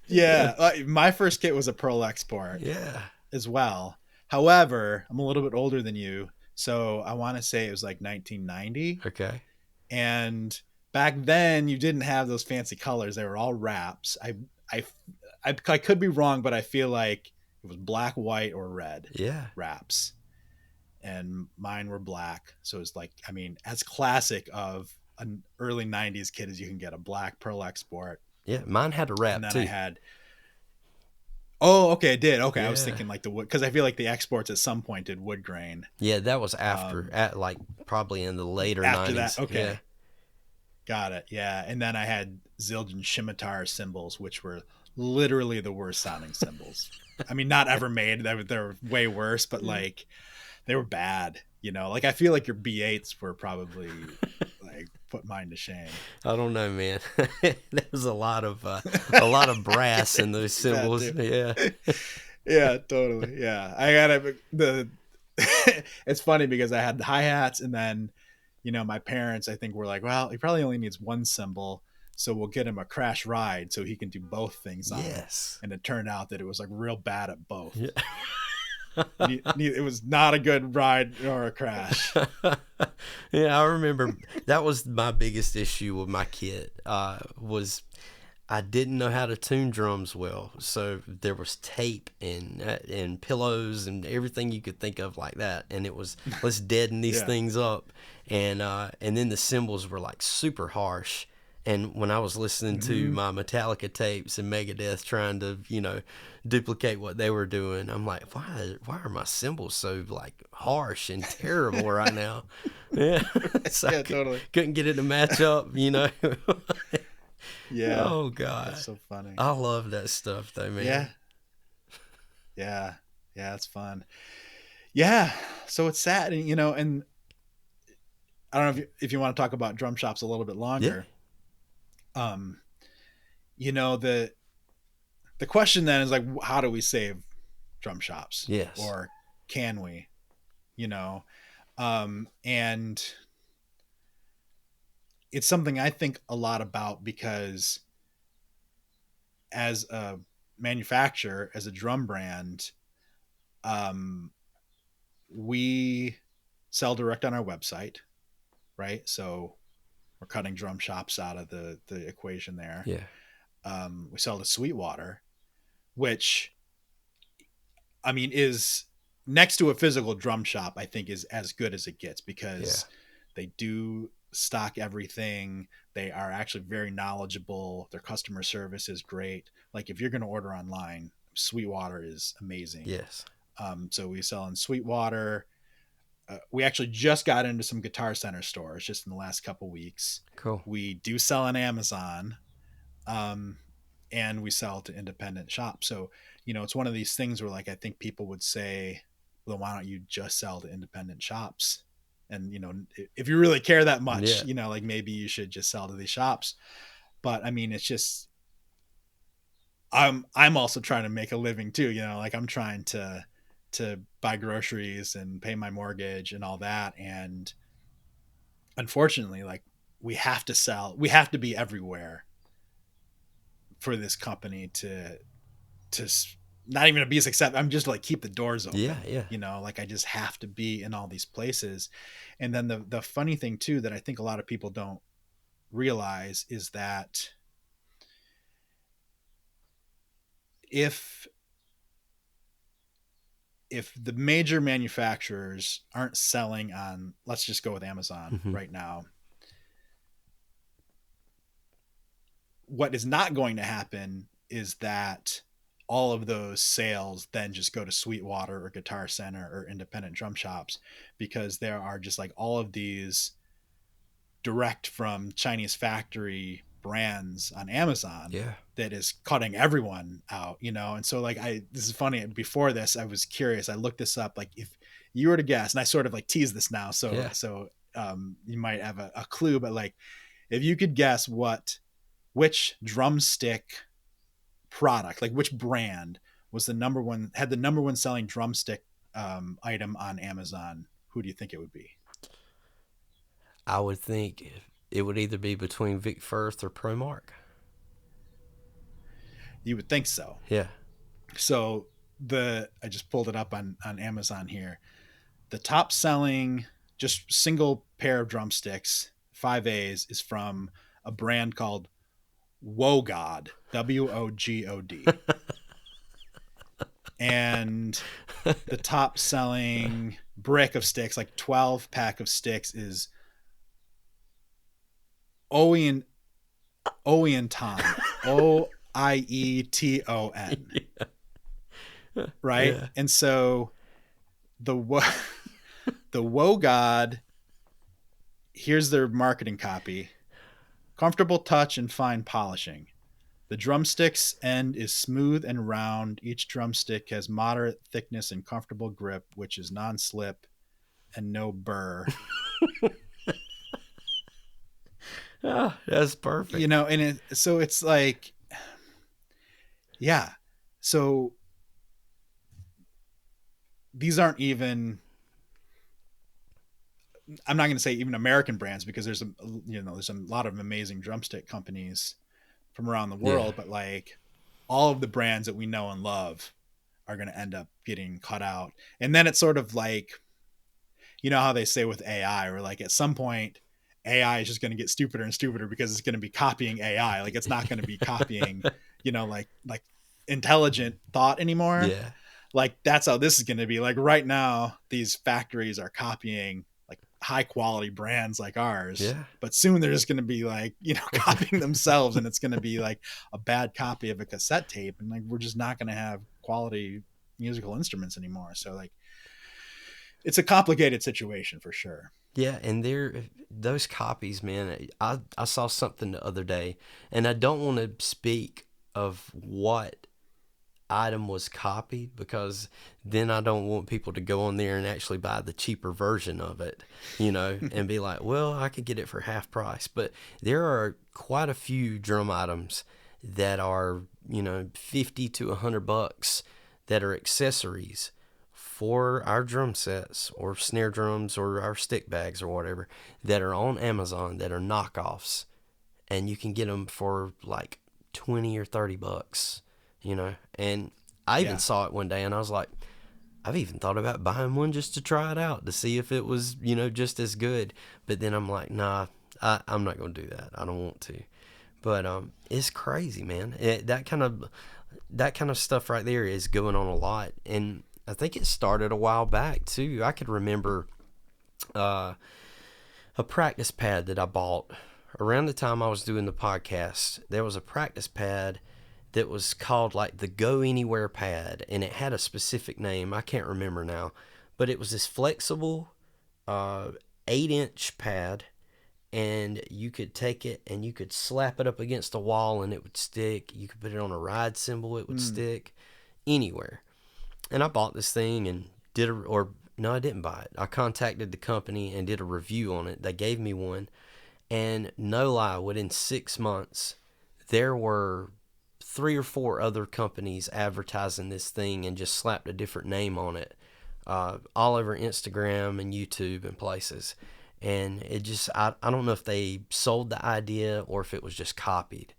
Yeah, my first kit was a Pearl Export. Yeah. As well. However, I'm a little bit older than you, so I want to say it was like 1990. Okay. And back then, you didn't have those fancy colors; they were all wraps. I could be wrong, but I feel like it was black, white, or red. Yeah. Wraps, and mine were black. So it's like, I mean, as classic of an early 90s kit as you can get, a black Pearl Export. Yeah, mine had a wrap And then too. I had, oh, okay, it did. Okay, Yeah. I was thinking like the wood, because I feel like the exports at some point did wood grain. Yeah, that was after, at like probably in the later 90s. After that, okay. Yeah. Got it. Yeah. And then I had Zildjian scimitar cymbals, which were literally the worst sounding cymbals. I mean, not ever made. They're way worse, but like they were bad. You know, like I feel like your B8s were probably like put mine to shame. I don't know, man. There was a lot of brass in those cymbals. Yeah. Yeah, totally. Yeah. I got it's funny because I had the hi-hats, and then, you know, my parents, I think, were like, well, he probably only needs one cymbal, so we'll get him a crash ride so he can do both things on Yes. it. And it turned out that it was like real bad at both. Yeah. It was not a good ride or a crash. Yeah, I remember that was my biggest issue with my kit, was I didn't know how to tune drums well. So there was tape and pillows and everything you could think of like that, and it was, let's deaden these things up. And then the cymbals were like super harsh, And when I was listening to Mm-hmm. my Metallica tapes and Megadeth trying to, duplicate what they were doing, I'm like, why are my cymbals so like harsh and terrible right now? Yeah, so I Yeah, totally. couldn't get it to match up. Yeah, Oh that's God, so funny. I love that stuff though, Yeah, man. yeah, yeah. It's fun. Yeah. So it's sad, and and I don't know if you want to talk about drum shops a little bit Yeah. longer. Um, the question then is like, how do we save drum shops, Yes. or can we? You know, and it's something I think a lot about because as a manufacturer, as a drum brand, um, we sell direct on our website, right? So we're cutting drum shops out of the equation there. Yeah. We sell to Sweetwater, which I mean is next to a physical drum shop. I think is as good as it gets Yeah. because they do stock everything. They are actually very knowledgeable. Their customer service is great. Like if you're going to order online, Sweetwater is amazing. Yes. So we sell in Sweetwater. We actually just got into some Guitar Center stores just in the last couple weeks. Cool. We do sell on Amazon, um, and we sell to independent shops. So it's one of these things where like I think people would say, "Well, why don't you just sell to independent shops?" And if you really care that much, Yeah. like maybe you should just sell to these shops. But I mean, it's just I'm also trying to make a living too. Like I'm trying to buy groceries and pay my mortgage and all that. And unfortunately, like we have to be everywhere for this company to not even to be successful. I'm just like keep the doors Yeah. open. Yeah. Like I just have to be in all these places. And then the funny thing too that I think a lot of people don't realize is that if the major manufacturers aren't selling on, let's just go with Amazon Hmm. right now, what is not going to happen is that all of those sales then just go to Sweetwater or Guitar Center or independent drum shops, because there are just like all of these direct from Chinese factory brands on Amazon Yeah. that is cutting everyone out, And so like this is funny. Before this, I was curious. I looked this up. Like if you were to guess, and I sort of like tease this now, so Yeah. you might have a clue, but like if you could guess which drumstick product, like which brand was had the number one selling drumstick item on Amazon, who do you think it would be? I would think it would either be between Vic Firth or Promark. You would think so. Yeah. So I just pulled it up on Amazon here. The top selling just single pair of drumsticks, 5As, is from a brand called Wogod, Wogod. And the top selling brick of sticks, like 12 pack of sticks, is Oeton, Oieton, right? Yeah. And so the the Wogod, here's their marketing copy: comfortable touch and fine polishing. The drumstick's end is smooth and round. Each drumstick has moderate thickness and comfortable grip, which is non-slip and no burr. Ah, that's perfect. And so it's like, yeah. So these aren't even, I'm not going to say even American brands, because there's a lot of amazing drumstick companies from around the Yeah. world, but like all of the brands that we know and love are going to end up getting cut out. And then it's sort of like, how they say with AI, or like at some point AI is just going to get stupider and stupider because it's going to be copying AI. Like it's not going to be copying, like intelligent thought anymore. Yeah. Like that's how this is going to be. Like right now, these factories are copying like high quality brands like ours, Yeah. but soon they're just going to be like, copying themselves, and it's going to be like a bad copy of a cassette tape, and like we're just not going to have quality musical instruments anymore. So like it's a complicated situation for sure. Yeah, and those copies, man. I saw something the other day, and I don't want to speak of what item was copied because then I don't want people to go on there and actually buy the cheaper version of it, and be like, well, I could get it for half price. But there are quite a few drum items that are, 50 to $100 that are accessories for our drum sets or snare drums or our stick bags or whatever that are on Amazon that are knockoffs, and you can get them for like 20 or $30. And I even Yeah. saw it one day and I was like, I've even thought about buying one just to try it out to see if it was, just as good. But then I'm like, nah, I'm not going to do that. I don't want to. But it's crazy, man. That kind of stuff right there is going on a lot, and I think it started a while back too. I could remember uh, a practice pad that I bought around the time I was doing the podcast. There was a practice pad that was called like the Go Anywhere pad, and it had a specific name. I can't remember now, but it was this flexible 8-inch pad, and you could take it and you could slap it up against a wall and it would stick. You could put it on a ride cymbal, it would stick anywhere. And I bought this thing and or no, I didn't buy it. I contacted the company and did a review on it. They gave me one, and no lie, within 6 months, there were 3 or 4 other companies advertising this thing and just slapped a different name on it, all over Instagram and YouTube and places. And it just, I don't know if they sold the idea or if it was just copied,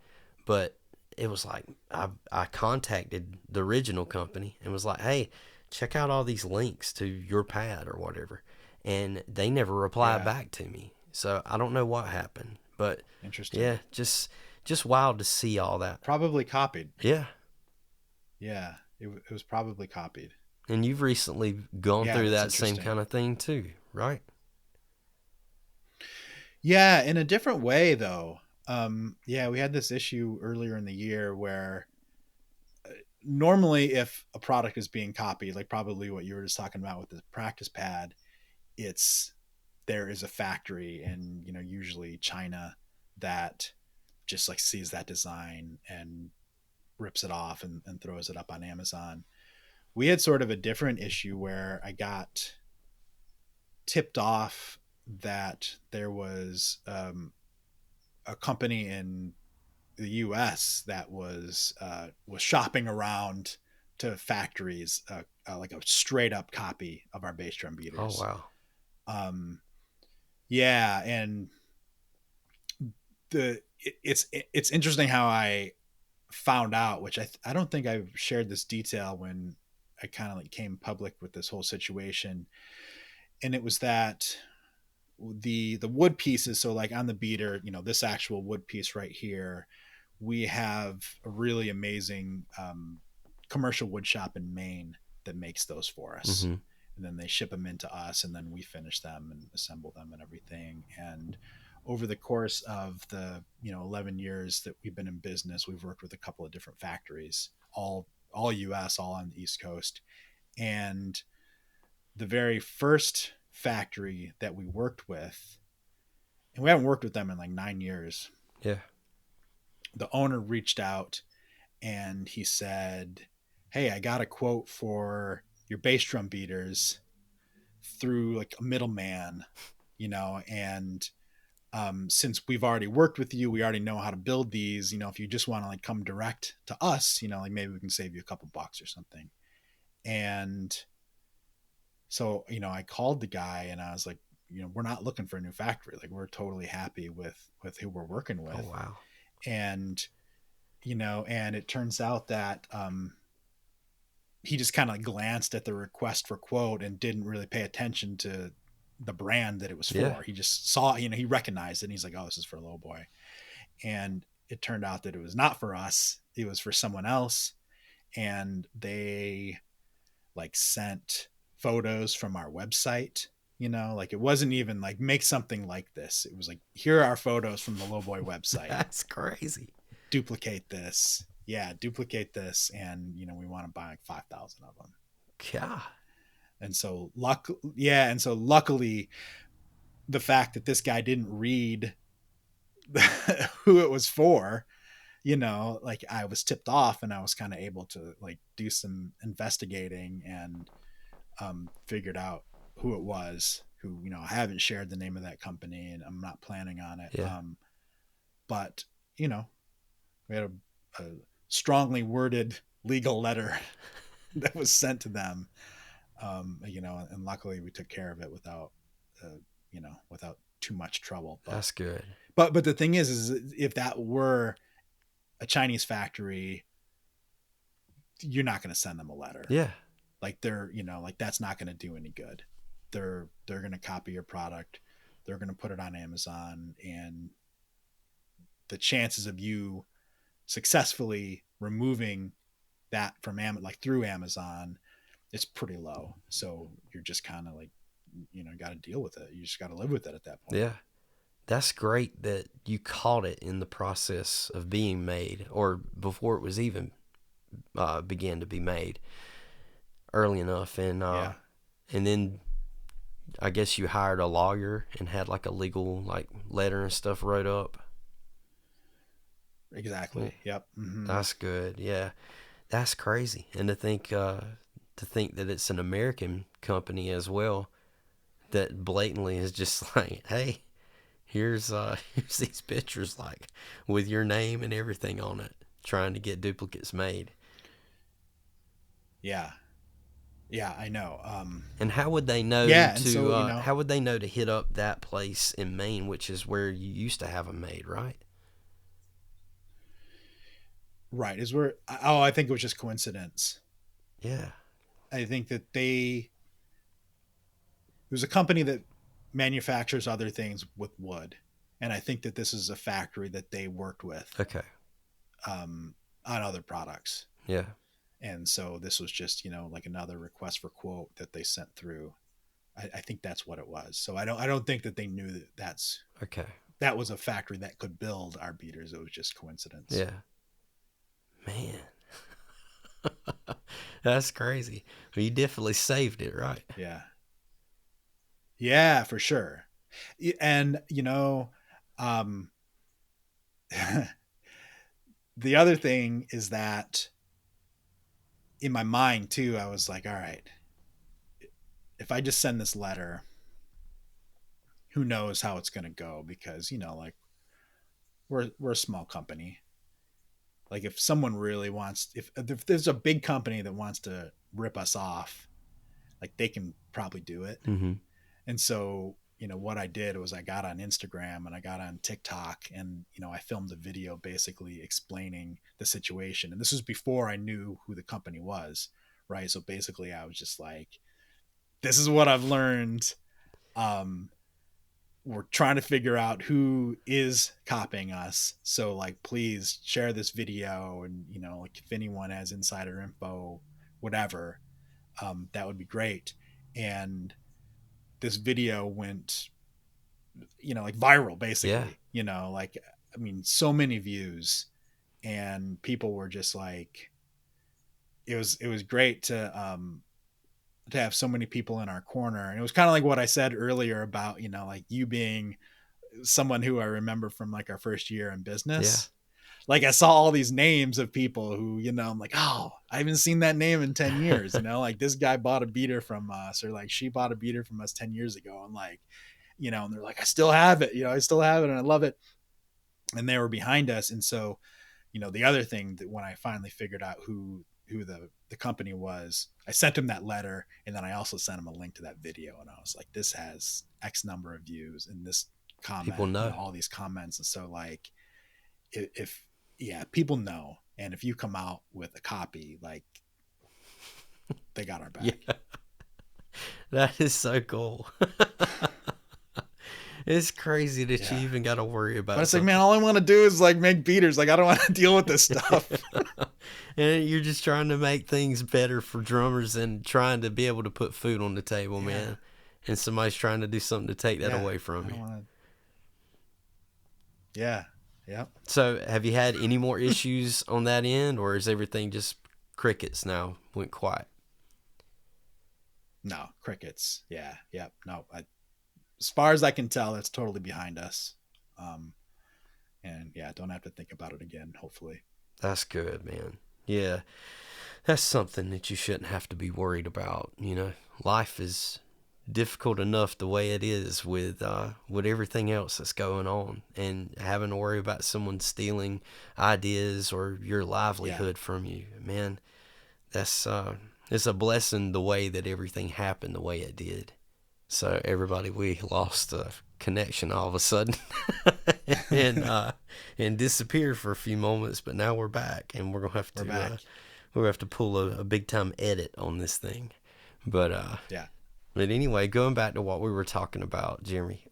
but it was like, I contacted the original company and was like, hey, check out all these links to your pad or whatever. And they never replied Yeah. back to me. So I don't know what happened, but Interesting. yeah, just wild to see all that. Probably copied. Yeah. Yeah. It was probably copied. And you've recently gone Yeah, through that's that same interesting. kind of thing too, right? Yeah, in a different way though. Yeah, we had this issue earlier in the year where normally if a product is being copied, like probably what you were just talking about with the practice pad, it's there is a factory in, usually China that just like sees that design and rips it off and throws it up on Amazon. We had sort of a different issue where I got tipped off that there was a company in the U.S. that was shopping around to factories, like a straight up copy of our bass drum Oh, beaters. wow. Um, yeah, and it's interesting how I found out, which I don't think I've shared this detail when I kind of like came public with this whole situation, and it was that the wood pieces. So like on the beater, this actual wood piece right here, we have a really amazing commercial wood shop in Maine that makes those for us. Mm-hmm. And then they ship them into us, and then we finish them and assemble them and everything. And over the course of the 11 years that we've been in business, we've worked with a couple of different factories, all US, all on the East Coast. And the very first factory that we worked with, and we haven't worked with them in like 9 years, Yeah. the owner reached out and he said, hey, I got a quote for your bass drum beaters through like a middleman, and since we've already worked with you, we already know how to build these, if you just want to like come direct to us, like maybe we can save you a couple bucks or something. And so, I called the guy and I was like, we're not looking for a new factory. Like we're totally happy with who we're working with. Oh, wow. And, and it turns out that, he just kind of glanced at the request for quote and didn't really pay attention to the brand that it was for. Yeah. He just saw, he recognized it and he's like, oh, this is for Lowboy. And it turned out that it was not for us. It was for someone else. And they like sent photos from our website, you know, like it wasn't even like make something like this. It was like, here are our photos from the Lowboy website. That's crazy. Duplicate this. Yeah, duplicate this. And, you know, we want to buy like 5,000 of them. God. And so luckily the fact that this guy didn't read who it was for, you know, like I was tipped off and I was kind of able to like do some investigating and figured out who it was, who, you know, I haven't shared the name of that company and I'm not planning on it. Yeah. But, you know, we had a strongly worded legal letter that was sent to them, you know, and luckily we took care of it without, you know, without too much trouble. But, that's good. But the thing is if that were a Chinese factory, you're not going to send them a letter. Yeah. Like they're, you know, like that's not going to do any good. They're going to copy your product. They're going to put it on Amazon, and the chances of you successfully removing that from like through Amazon, it's pretty low. So you're just kind of like, you know, got to deal with it. You just got to live with it at that point. Yeah. That's great that you caught it in the process of being made, or before it was even began to be made, early enough. And and then I guess you hired a lawyer and had like a legal like letter and stuff wrote up. Exactly. Yep. Mm-hmm. That's good. Yeah, that's crazy. And to think that it's an American company as well, that blatantly is just like, hey, here's these pictures like with your name and everything on it, trying to get duplicates made. Yeah. Yeah, I know. And how would they know yeah, to so, you know, how would they know to hit up that place in Maine, which is where you used to have them made, right? right, is where I think it was just coincidence. Yeah. I think that there's a company that manufactures other things with wood, and I think that this is a factory that they worked with Okay. on other products. Yeah. And so this was just, you know, like another request for quote that they sent through. I think that's what it was. So I don't think that they knew that that was a factory that could build our beaters. It was just coincidence. Yeah. Man. That's crazy. Well, you definitely saved it, right? Yeah. Yeah, for sure. And, you know, the other thing is that in my mind too, I was like, all right, if I just send this letter, who knows how it's going to go? Because, you know, like we're a small company. Like if someone really wants, if there's a big company that wants to rip us off, like they can probably do it. Mm-hmm. And so, you know, what I did was I got on Instagram and I got on TikTok, and, you know, I filmed a video basically explaining the situation. And this was before I knew who the company was, right? So basically I was just like, this is what I've learned. We're trying to figure out who is copying us. So like, please share this video. And, you know, like if anyone has insider info, whatever, that would be great. And this video went, you know, like viral basically. Yeah. You know, like, I mean, so many views, and people were just like, it was great to have so many people in our corner. And it was kind of like what I said earlier about, you know, like you being someone who I remember from like our first year in business. Yeah. Like I saw all these names of people who, you know, I'm like, oh, I haven't seen that name in 10 years. You know, like this guy bought a beater from us, or like she bought a beater from us 10 years ago. And like, you know, and they're like, I still have it, you know, I still have it and I love it. And they were behind us. And so, you know, the other thing that when I finally figured out who the company was, I sent him that letter, and then I also sent him a link to that video, and I was like, this has X number of views, and this comment, people know. You know, all these comments. And so like, if people know, and if you come out with a copy, like they got our back. Yeah. That is so cool. It's crazy that you even got to worry about. But it's like, man, all I want to do is like make beaters. Like I don't want to deal with this stuff. And you're just trying to make things better for drummers and trying to be able to put food on the table, man. and somebody's trying to do something to take that Yeah, away from I you. don't want to. Yeah, yep. So, have you had any more issues on that end, or is everything just crickets now? Went quiet. No, crickets. Yeah, yep. No, as far as I can tell, it's totally behind us. Um, and yeah, don't have to think about it again. Hopefully. That's good, man. Yeah, that's something that you shouldn't have to be worried about. Life is difficult enough the way it is with everything else that's going on, and having to worry about someone stealing ideas or your Yeah, livelihood from you, man. That's it's a blessing the way that everything happened the way it did. So everybody, we lost a connection all of a sudden, and and disappeared for a few moments, but now we're back, and we're back. we're gonna have to pull a big time edit on this thing. But Yeah. but anyway, going back to what we were talking about, Jeremy.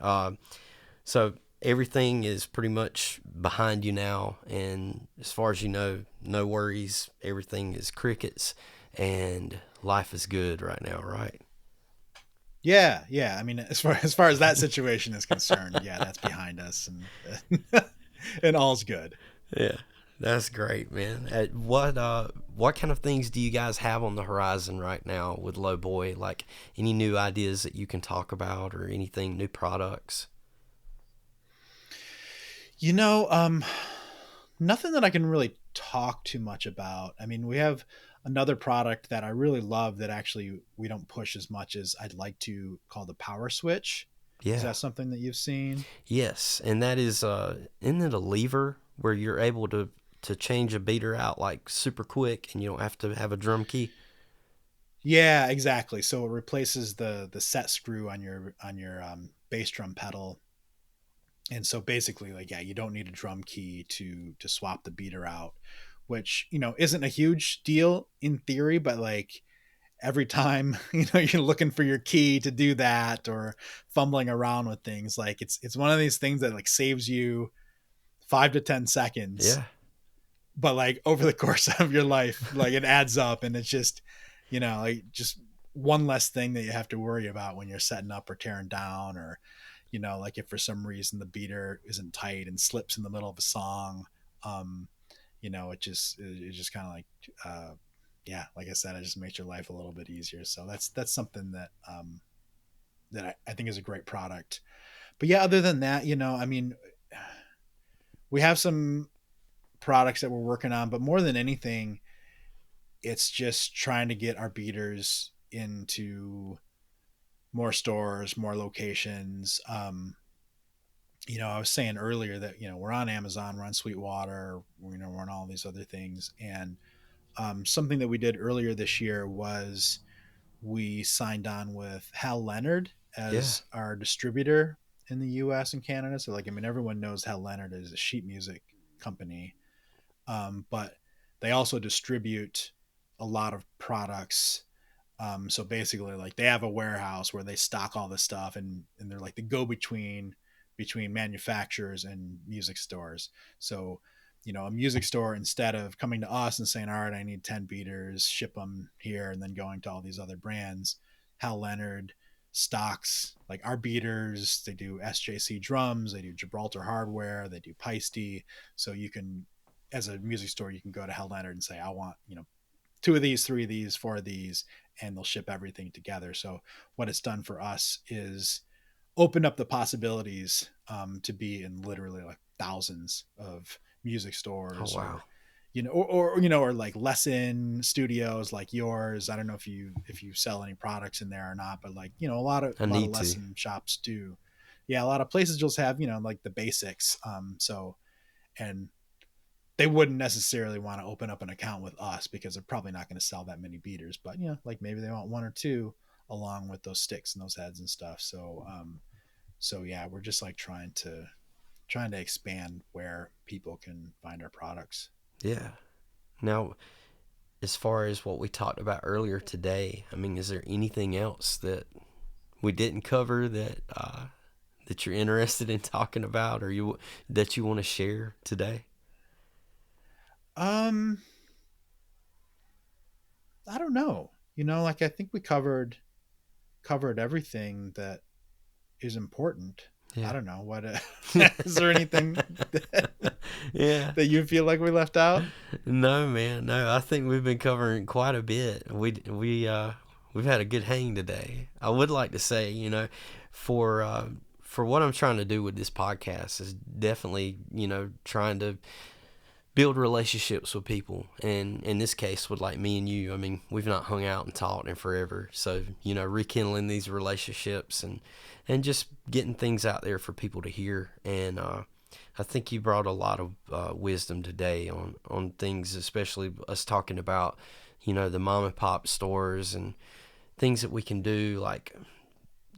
So everything is pretty much behind you now, and as far as you know, no worries. Everything is crickets, and life is good right now, right? Yeah, yeah. I mean, as far as that situation is concerned, yeah, that's behind us, and and all's good. Yeah, that's great, man. What kind of things do you guys have on the horizon right now with Lowboy? Like any new ideas that you can talk about, or anything new products? You know, nothing that I can really talk too much about. I mean, we have another product that I really love that actually we don't push as much as I'd like to, called the Power Switch. Is Yeah. that something that you've seen? Yes, and that is isn't it a lever where you're able to change a beater out like super quick, and you don't have to have a drum key? Yeah, exactly. So it replaces the set screw on your bass drum pedal. And so basically, like, yeah, you don't need a drum key to swap the beater out, which, isn't a huge deal in theory, but like every time, you're looking for your key to do that, or fumbling around with things, like it's one of these things that like saves you 5 to 10 seconds, Yeah. but like over the course of your life, like it adds up, and it's just, like just one less thing that you have to worry about when you're setting up or tearing down, or like if for some reason the beater isn't tight and slips in the middle of a song. um it just kind of like, yeah, like I said, it just makes your life a little bit easier. So that's something that I think is a great product. But yeah, other than that, I mean, we have some products that we're working on, but more than anything, it's just trying to get our beaters into more stores, more locations. I was saying earlier that, we're on Amazon, we're on Sweetwater, we're on all these other things. And something that we did earlier this year was we signed on with Hal Leonard Yeah. as our distributor in the US and Canada. So, like, I mean, everyone knows Hal Leonard is a sheet music company, but they also distribute a lot of products. So basically, like, they have a warehouse where they stock all this stuff, and they're like the go between manufacturers and music stores. So, a music store, instead of coming to us and saying, "All right, I need 10 beaters, ship them here," and then going to all these other brands, Hal Leonard stocks like our beaters. They do SJC drums, they do Gibraltar hardware, they do Peisty. So you can, as a music store, you can go to Hal Leonard and say, "I want, two of these, three of these, four of these," and they'll ship everything together. So what it's done for us is open up the possibilities, to be in literally like thousands of music Oh stores, wow. or or like lesson studios like yours. I don't know if you sell any products in there or not, but like, a lot of I a lot of need to. lesson shops do. Yeah, a lot of places just have, like the basics. So, and they wouldn't necessarily want to open up an account with us because they're probably not going to sell that many beaters, but like maybe they want one or two along with those sticks and those heads and stuff. So, so yeah, we're just like trying to expand where people can find our products. Yeah. Now, as far as what we talked about earlier today, I mean, is there anything else that we didn't cover that you're interested in talking about, or you want to share today? Um, I don't know. Like I think we covered covered everything that is important. I Yeah. don't know what is there anything that, Yeah. that you feel like we left out? No, man. No, I think we've been covering quite a bit. We've had a good hang today. I would like to say, for what I'm trying to do with this podcast is definitely, trying to build relationships with people, and in this case with like me and you. I mean, we've not hung out and talked in forever, so rekindling these relationships and just getting things out there for people to hear. And I think you brought a lot of wisdom today on things, especially us talking about the mom and pop stores and things that we can do, like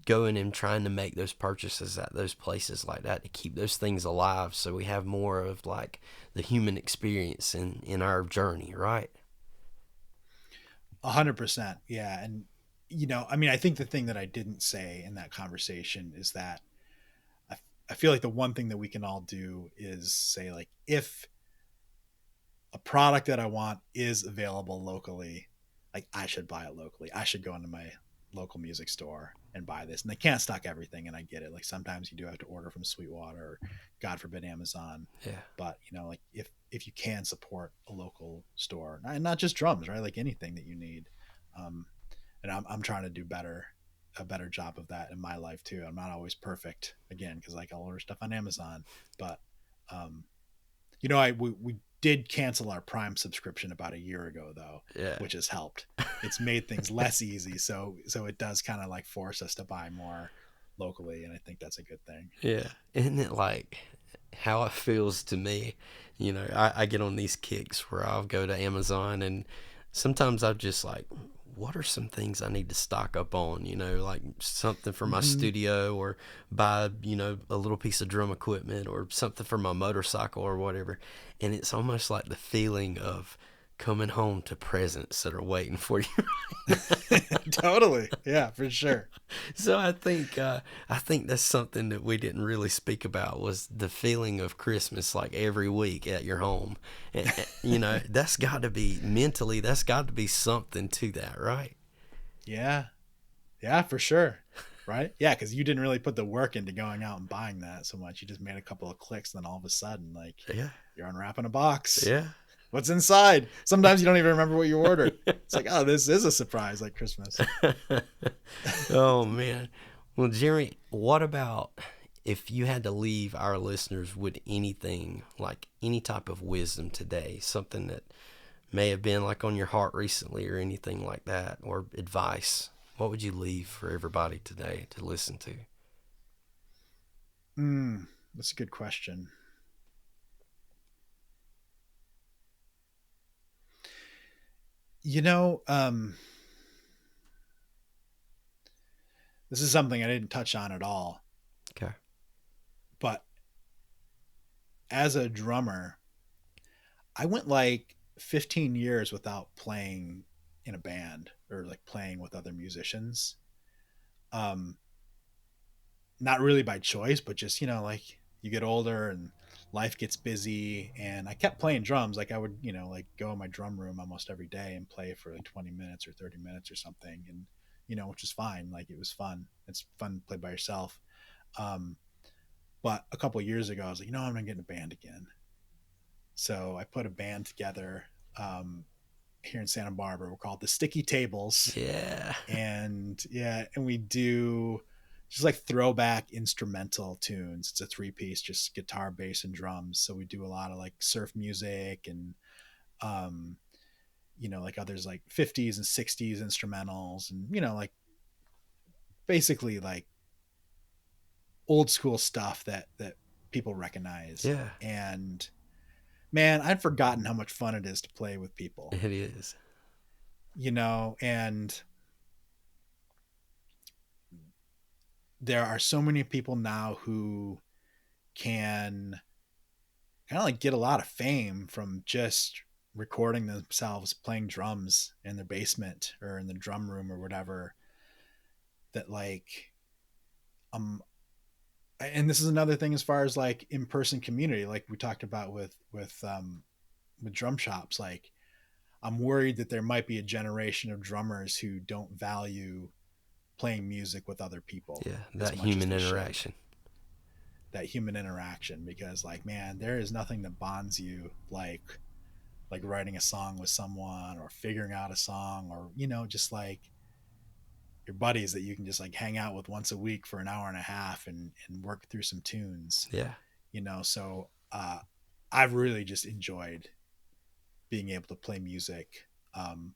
going and trying to make those purchases at those places like that to keep those things alive, so we have more of like the human experience in our journey, right? 100%. Yeah. And, I mean, I think the thing that I didn't say in that conversation is that I, I feel like the one thing that we can all do is say, like, if a product that I want is available locally, like, I should buy it locally. I should go into my local music store and buy this. And they can't stock everything, and I get it. Like, sometimes you do have to order from Sweetwater or, God forbid, Amazon. Yeah. But like, if you can support a local store, and not just drums, right? Like anything that you need. Um, and I'm trying to do a better job of that in my life too. I'm not always perfect, again, because like I'll order stuff on Amazon, but um, we did cancel our Prime subscription about a year ago though, Yeah. which has helped. It's made things less easy, so it does kind of like force us to buy more locally, and I think that's a good thing. Yeah. Isn't it like how it feels to me? I get on these kicks where I'll go to Amazon, and sometimes I'm just like, what are some things I need to stock up on? Like something for my Mm-hmm. studio, or buy, a little piece of drum equipment, or something for my motorcycle or whatever. And it's almost like the feeling of coming home to presents that are waiting for you. Totally, yeah, for sure. So I think that's something that we didn't really speak about, was the feeling of Christmas, like every week at your home. That's got to be mentally, that's got to be something to that, right? Yeah, yeah, for sure. Right? Yeah, because you didn't really put the work into going out and buying that so much. You just made a couple of clicks, and then all of a sudden, like, Yeah, you're unwrapping a box. yeah. What's inside? Sometimes you don't even remember what you ordered. It's like, oh, this is a surprise, like Christmas. Oh man. Well, Jerry, what about if you had to leave our listeners with anything, like any type of wisdom today, something that may have been like on your heart recently or anything like that, or advice? What would you leave for everybody today to listen to? That's a good question. You know, this is something I didn't touch on at all, Okay. but as a drummer, I went like 15 years without playing in a band or like playing with other musicians. Um, Not really by choice, but just, like, you get older and life gets busy. And I kept playing drums. Like, I would, like, go in my drum room almost every day and play for like 20 minutes or 30 minutes or something. And, which is fine. Like, it was fun. It's fun to play by yourself. Um, but a couple of years ago, I was like, I'm going to get in a band again. So I put a band together here in Santa Barbara. We're called the Sticky Tables. Yeah. And yeah, and we do just like throwback instrumental tunes. It's a three-piece, just guitar, bass, and drums. So we do a lot of like surf music and um like others like 50s and 60s instrumentals, and like basically like old school stuff that people recognize. Yeah. And man, I'd forgotten how much fun it is to play with people. It is. And there are so many people now who can kind of like get a lot of fame from just recording themselves playing drums in their basement or in the drum room or whatever. That like um and this is another thing as far as like in-person community, like we talked about with drum shops. Like, I'm worried that there might be a generation of drummers who don't value playing music with other people Yeah, as that much as human they should. interaction. That human interaction, because like, man, there is nothing that bonds you like writing a song with someone or figuring out a song, or just like your buddies that you can just like hang out with once a week for an hour and a half and work through some tunes. Yeah, So I've really just enjoyed being able to play music, um,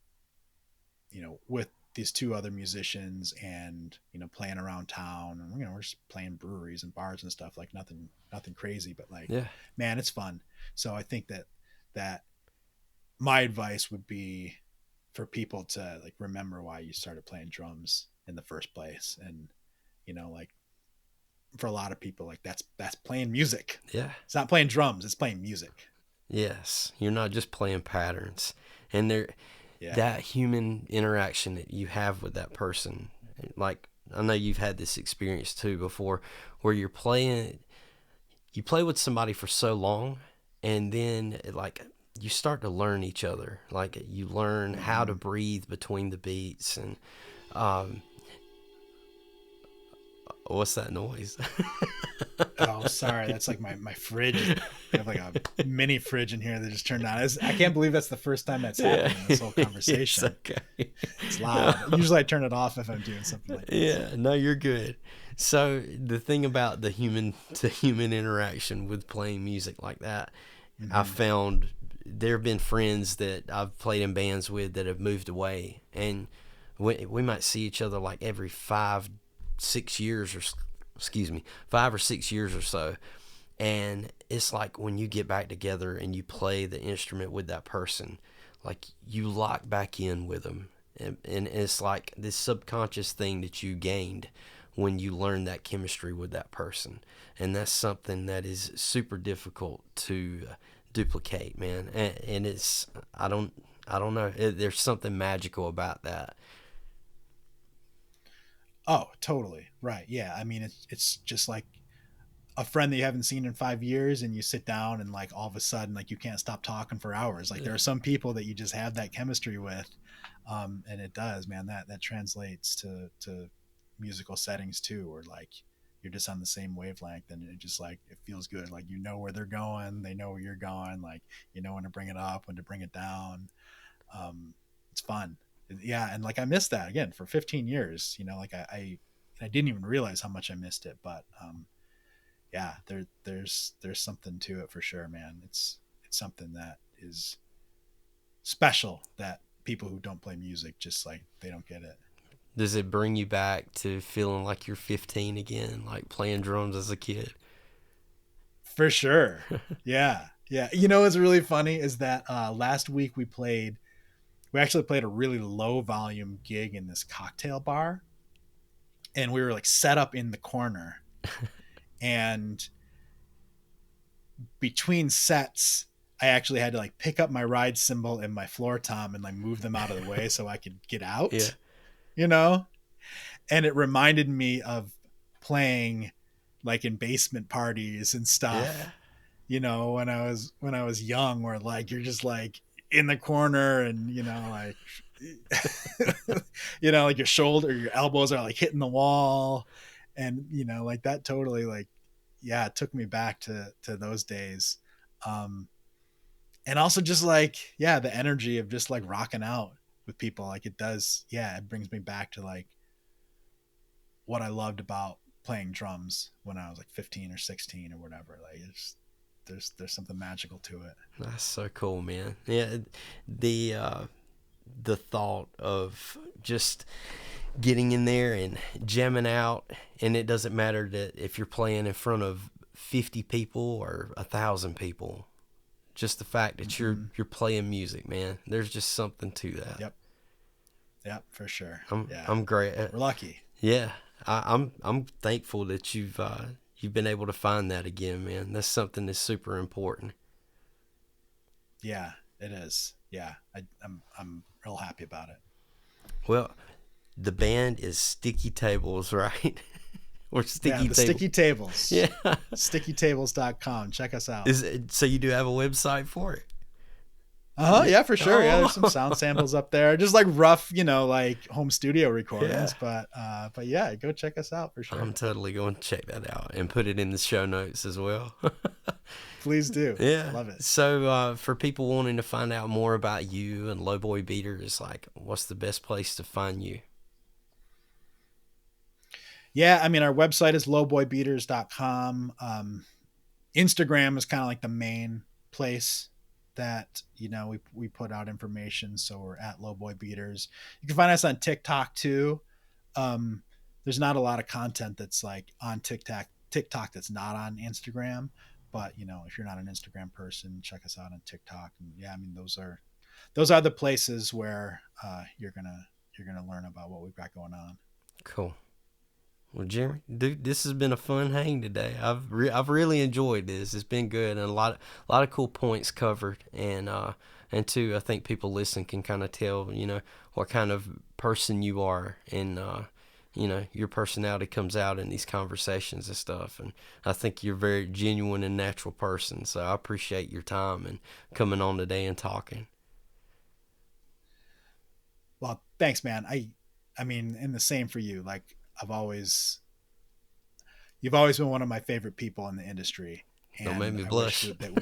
with these two other musicians, and playing around town, and we're just playing breweries and bars and stuff, like nothing crazy, but like, yeah. man, it's fun. So I think that my advice would be for people to like remember why you started playing drums in the first place. And like, for a lot of people, like that's playing music. Yeah. It's not playing drums, it's playing music. Yes. You're not just playing patterns. And there Yeah. that human interaction that you have with that person. Like, I know you've had this experience too before, where you play with somebody for so long, and then like you start to learn each other. Like, you learn how to breathe between the beats. And um what's that noise? Oh, sorry. That's like my fridge. I have like a mini fridge in here that just turned on. I can't believe that's the first time that's happened in this whole conversation. It's okay. It's loud. Usually I turn it off if I'm doing something like this. Yeah, no, you're good. So the thing about the human to human interaction with playing music like that, I found there have been friends that I've played in bands with that have moved away, and we might see each other like every 5 or 6 years, or 5 or 6 years or so. And it's like when you get back together and you play the instrument with that person, like you lock back in with them. And it's like this subconscious thing that you gained when you learn that chemistry with that person. And that's something that is super difficult to duplicate, man. And it's, I don't know. There's something magical about that. Oh, totally. Right. Yeah. I mean, it's just like a friend that you haven't seen in 5 years, and you sit down and like all of a sudden, like you can't stop talking for hours. Like there are some people that you just have that chemistry with. And it does, man, that translates to musical settings too, or like you're just on the same wavelength, and it just like, it feels good. Like, where they're going, they know where you're going, like, when to bring it up, when to bring it down. It's fun. Yeah. And like, I missed that again for 15 years, like I didn't even realize how much I missed it. But yeah, there's something to it for sure, man. It's something that is special that people who don't play music just like, they don't get it. Does it bring you back to feeling like you're 15 again, like playing drums as a kid? For sure. Yeah. Yeah. What's really funny is that last week we actually played a really low volume gig in this cocktail bar, and we were like set up in the corner, and between sets I actually had to like pick up my ride cymbal and my floor tom and like move them out of the way so I could get out. Yeah. And it reminded me of playing like in basement parties and stuff. Yeah. When I was young, where like you're just like in the corner, and like like your shoulder, your elbows are like hitting the wall, and like that totally, like, yeah, it took me back to those days. And also just like, yeah, the energy of just like rocking out with people, like it does. Yeah, it brings me back to like what I loved about playing drums when I was like 15 or 16 or whatever. Like there's something magical to it. That's so cool, man. Yeah, the thought of just getting in there and jamming out, and it doesn't matter that if you're playing in front of 50 people or 1,000 people. Just the fact that you're playing music, man. There's just something to that. Yep, for sure. I'm great. We're lucky. Yeah, I'm thankful that you've been able to find that again, man. That's something that's super important. Yeah, it is. Yeah, I'm real happy about it. Well, the band is Sticky Tables, right? Or Sticky Tables. Sticky Tables. Yeah. Yeah. StickyTables.com. Check us out. So you do have a website for it? Yeah, for sure. Yeah, there's some Oh, sound samples up there, just like rough, like home studio yeah. recordings. But yeah, go check us out for sure. I'm totally going to check that out and put it in the show notes as well. Please do. Yeah. Love it. So, for people wanting to find out more about you and Lowboy Beaters, like, what's the best place to find you? Yeah, I mean, our website is lowboybeaters.com. Instagram is kind of like the main place that we put out information. So we're at Lowboy Beaters. You can find us on TikTok too. Um, there's not a lot of content that's like on TikTok that's not on Instagram. But if you're not an Instagram person, check us out on TikTok. And yeah, I mean those are the places where you're gonna learn about what we've got going on. Cool. Well, Jeremy, dude, this has been a fun hang today. I've really enjoyed this. It's been good and a lot of cool points covered, and too, I think people listening can kind of tell, what kind of person you are, and your personality comes out in these conversations and stuff. And I think you're a very genuine and natural person. So I appreciate your time and coming on today and talking. Well, thanks, man. I mean, and the same for you. Like you've always been one of my favorite people in the industry, Don't make and me I wish blush. that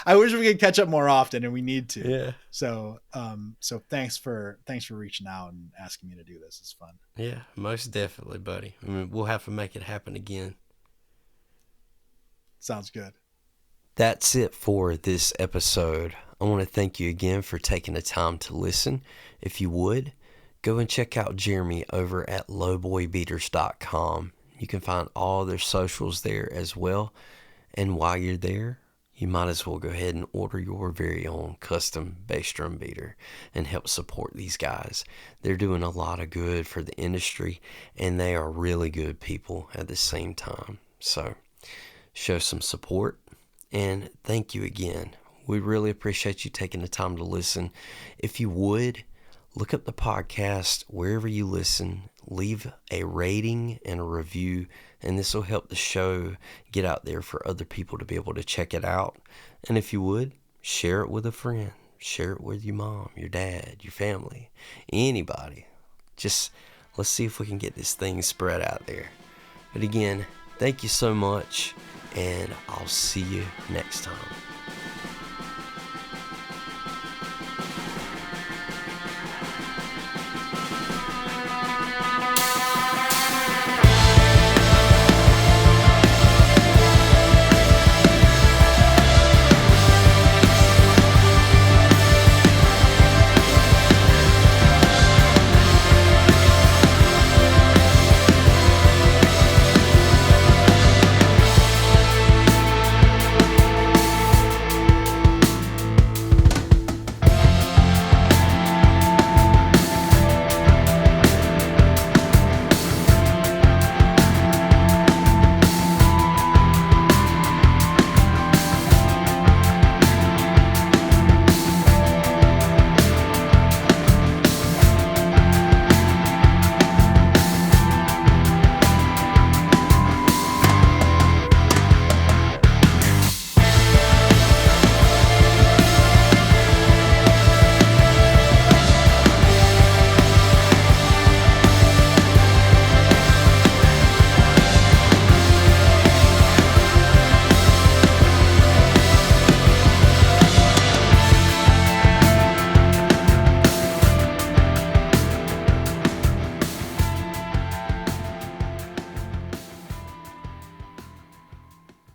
I wish we could catch up more often, and we need to. Yeah. So thanks for reaching out and asking me to do this. It's fun. Yeah, most definitely, buddy. I mean, we'll have to make it happen again. Sounds good. That's it for this episode. I want to thank you again for taking the time to listen. If you would, go and check out Jeremy over at lowboybeaters.com. You can find all their socials there as well. And while you're there, you might as well go ahead and order your very own custom bass drum beater and help support these guys. They're doing a lot of good for the industry, and they are really good people at the same time. So show some support, and thank you again. We really appreciate you taking the time to listen. If you would, look up the podcast wherever you listen, leave a rating and a review, and this will help the show get out there for other people to be able to check it out. And if you would, share it with a friend. Share it with your mom, your dad, your family, anybody. Just let's see if we can get this thing spread out there. But again, thank you so much, and I'll see you next time.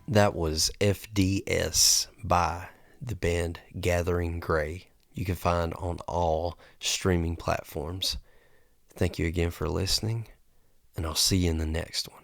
That was FDS by the band Gathering Gray. You can find on all streaming platforms. Thank you again for listening, and I'll see you in the next one.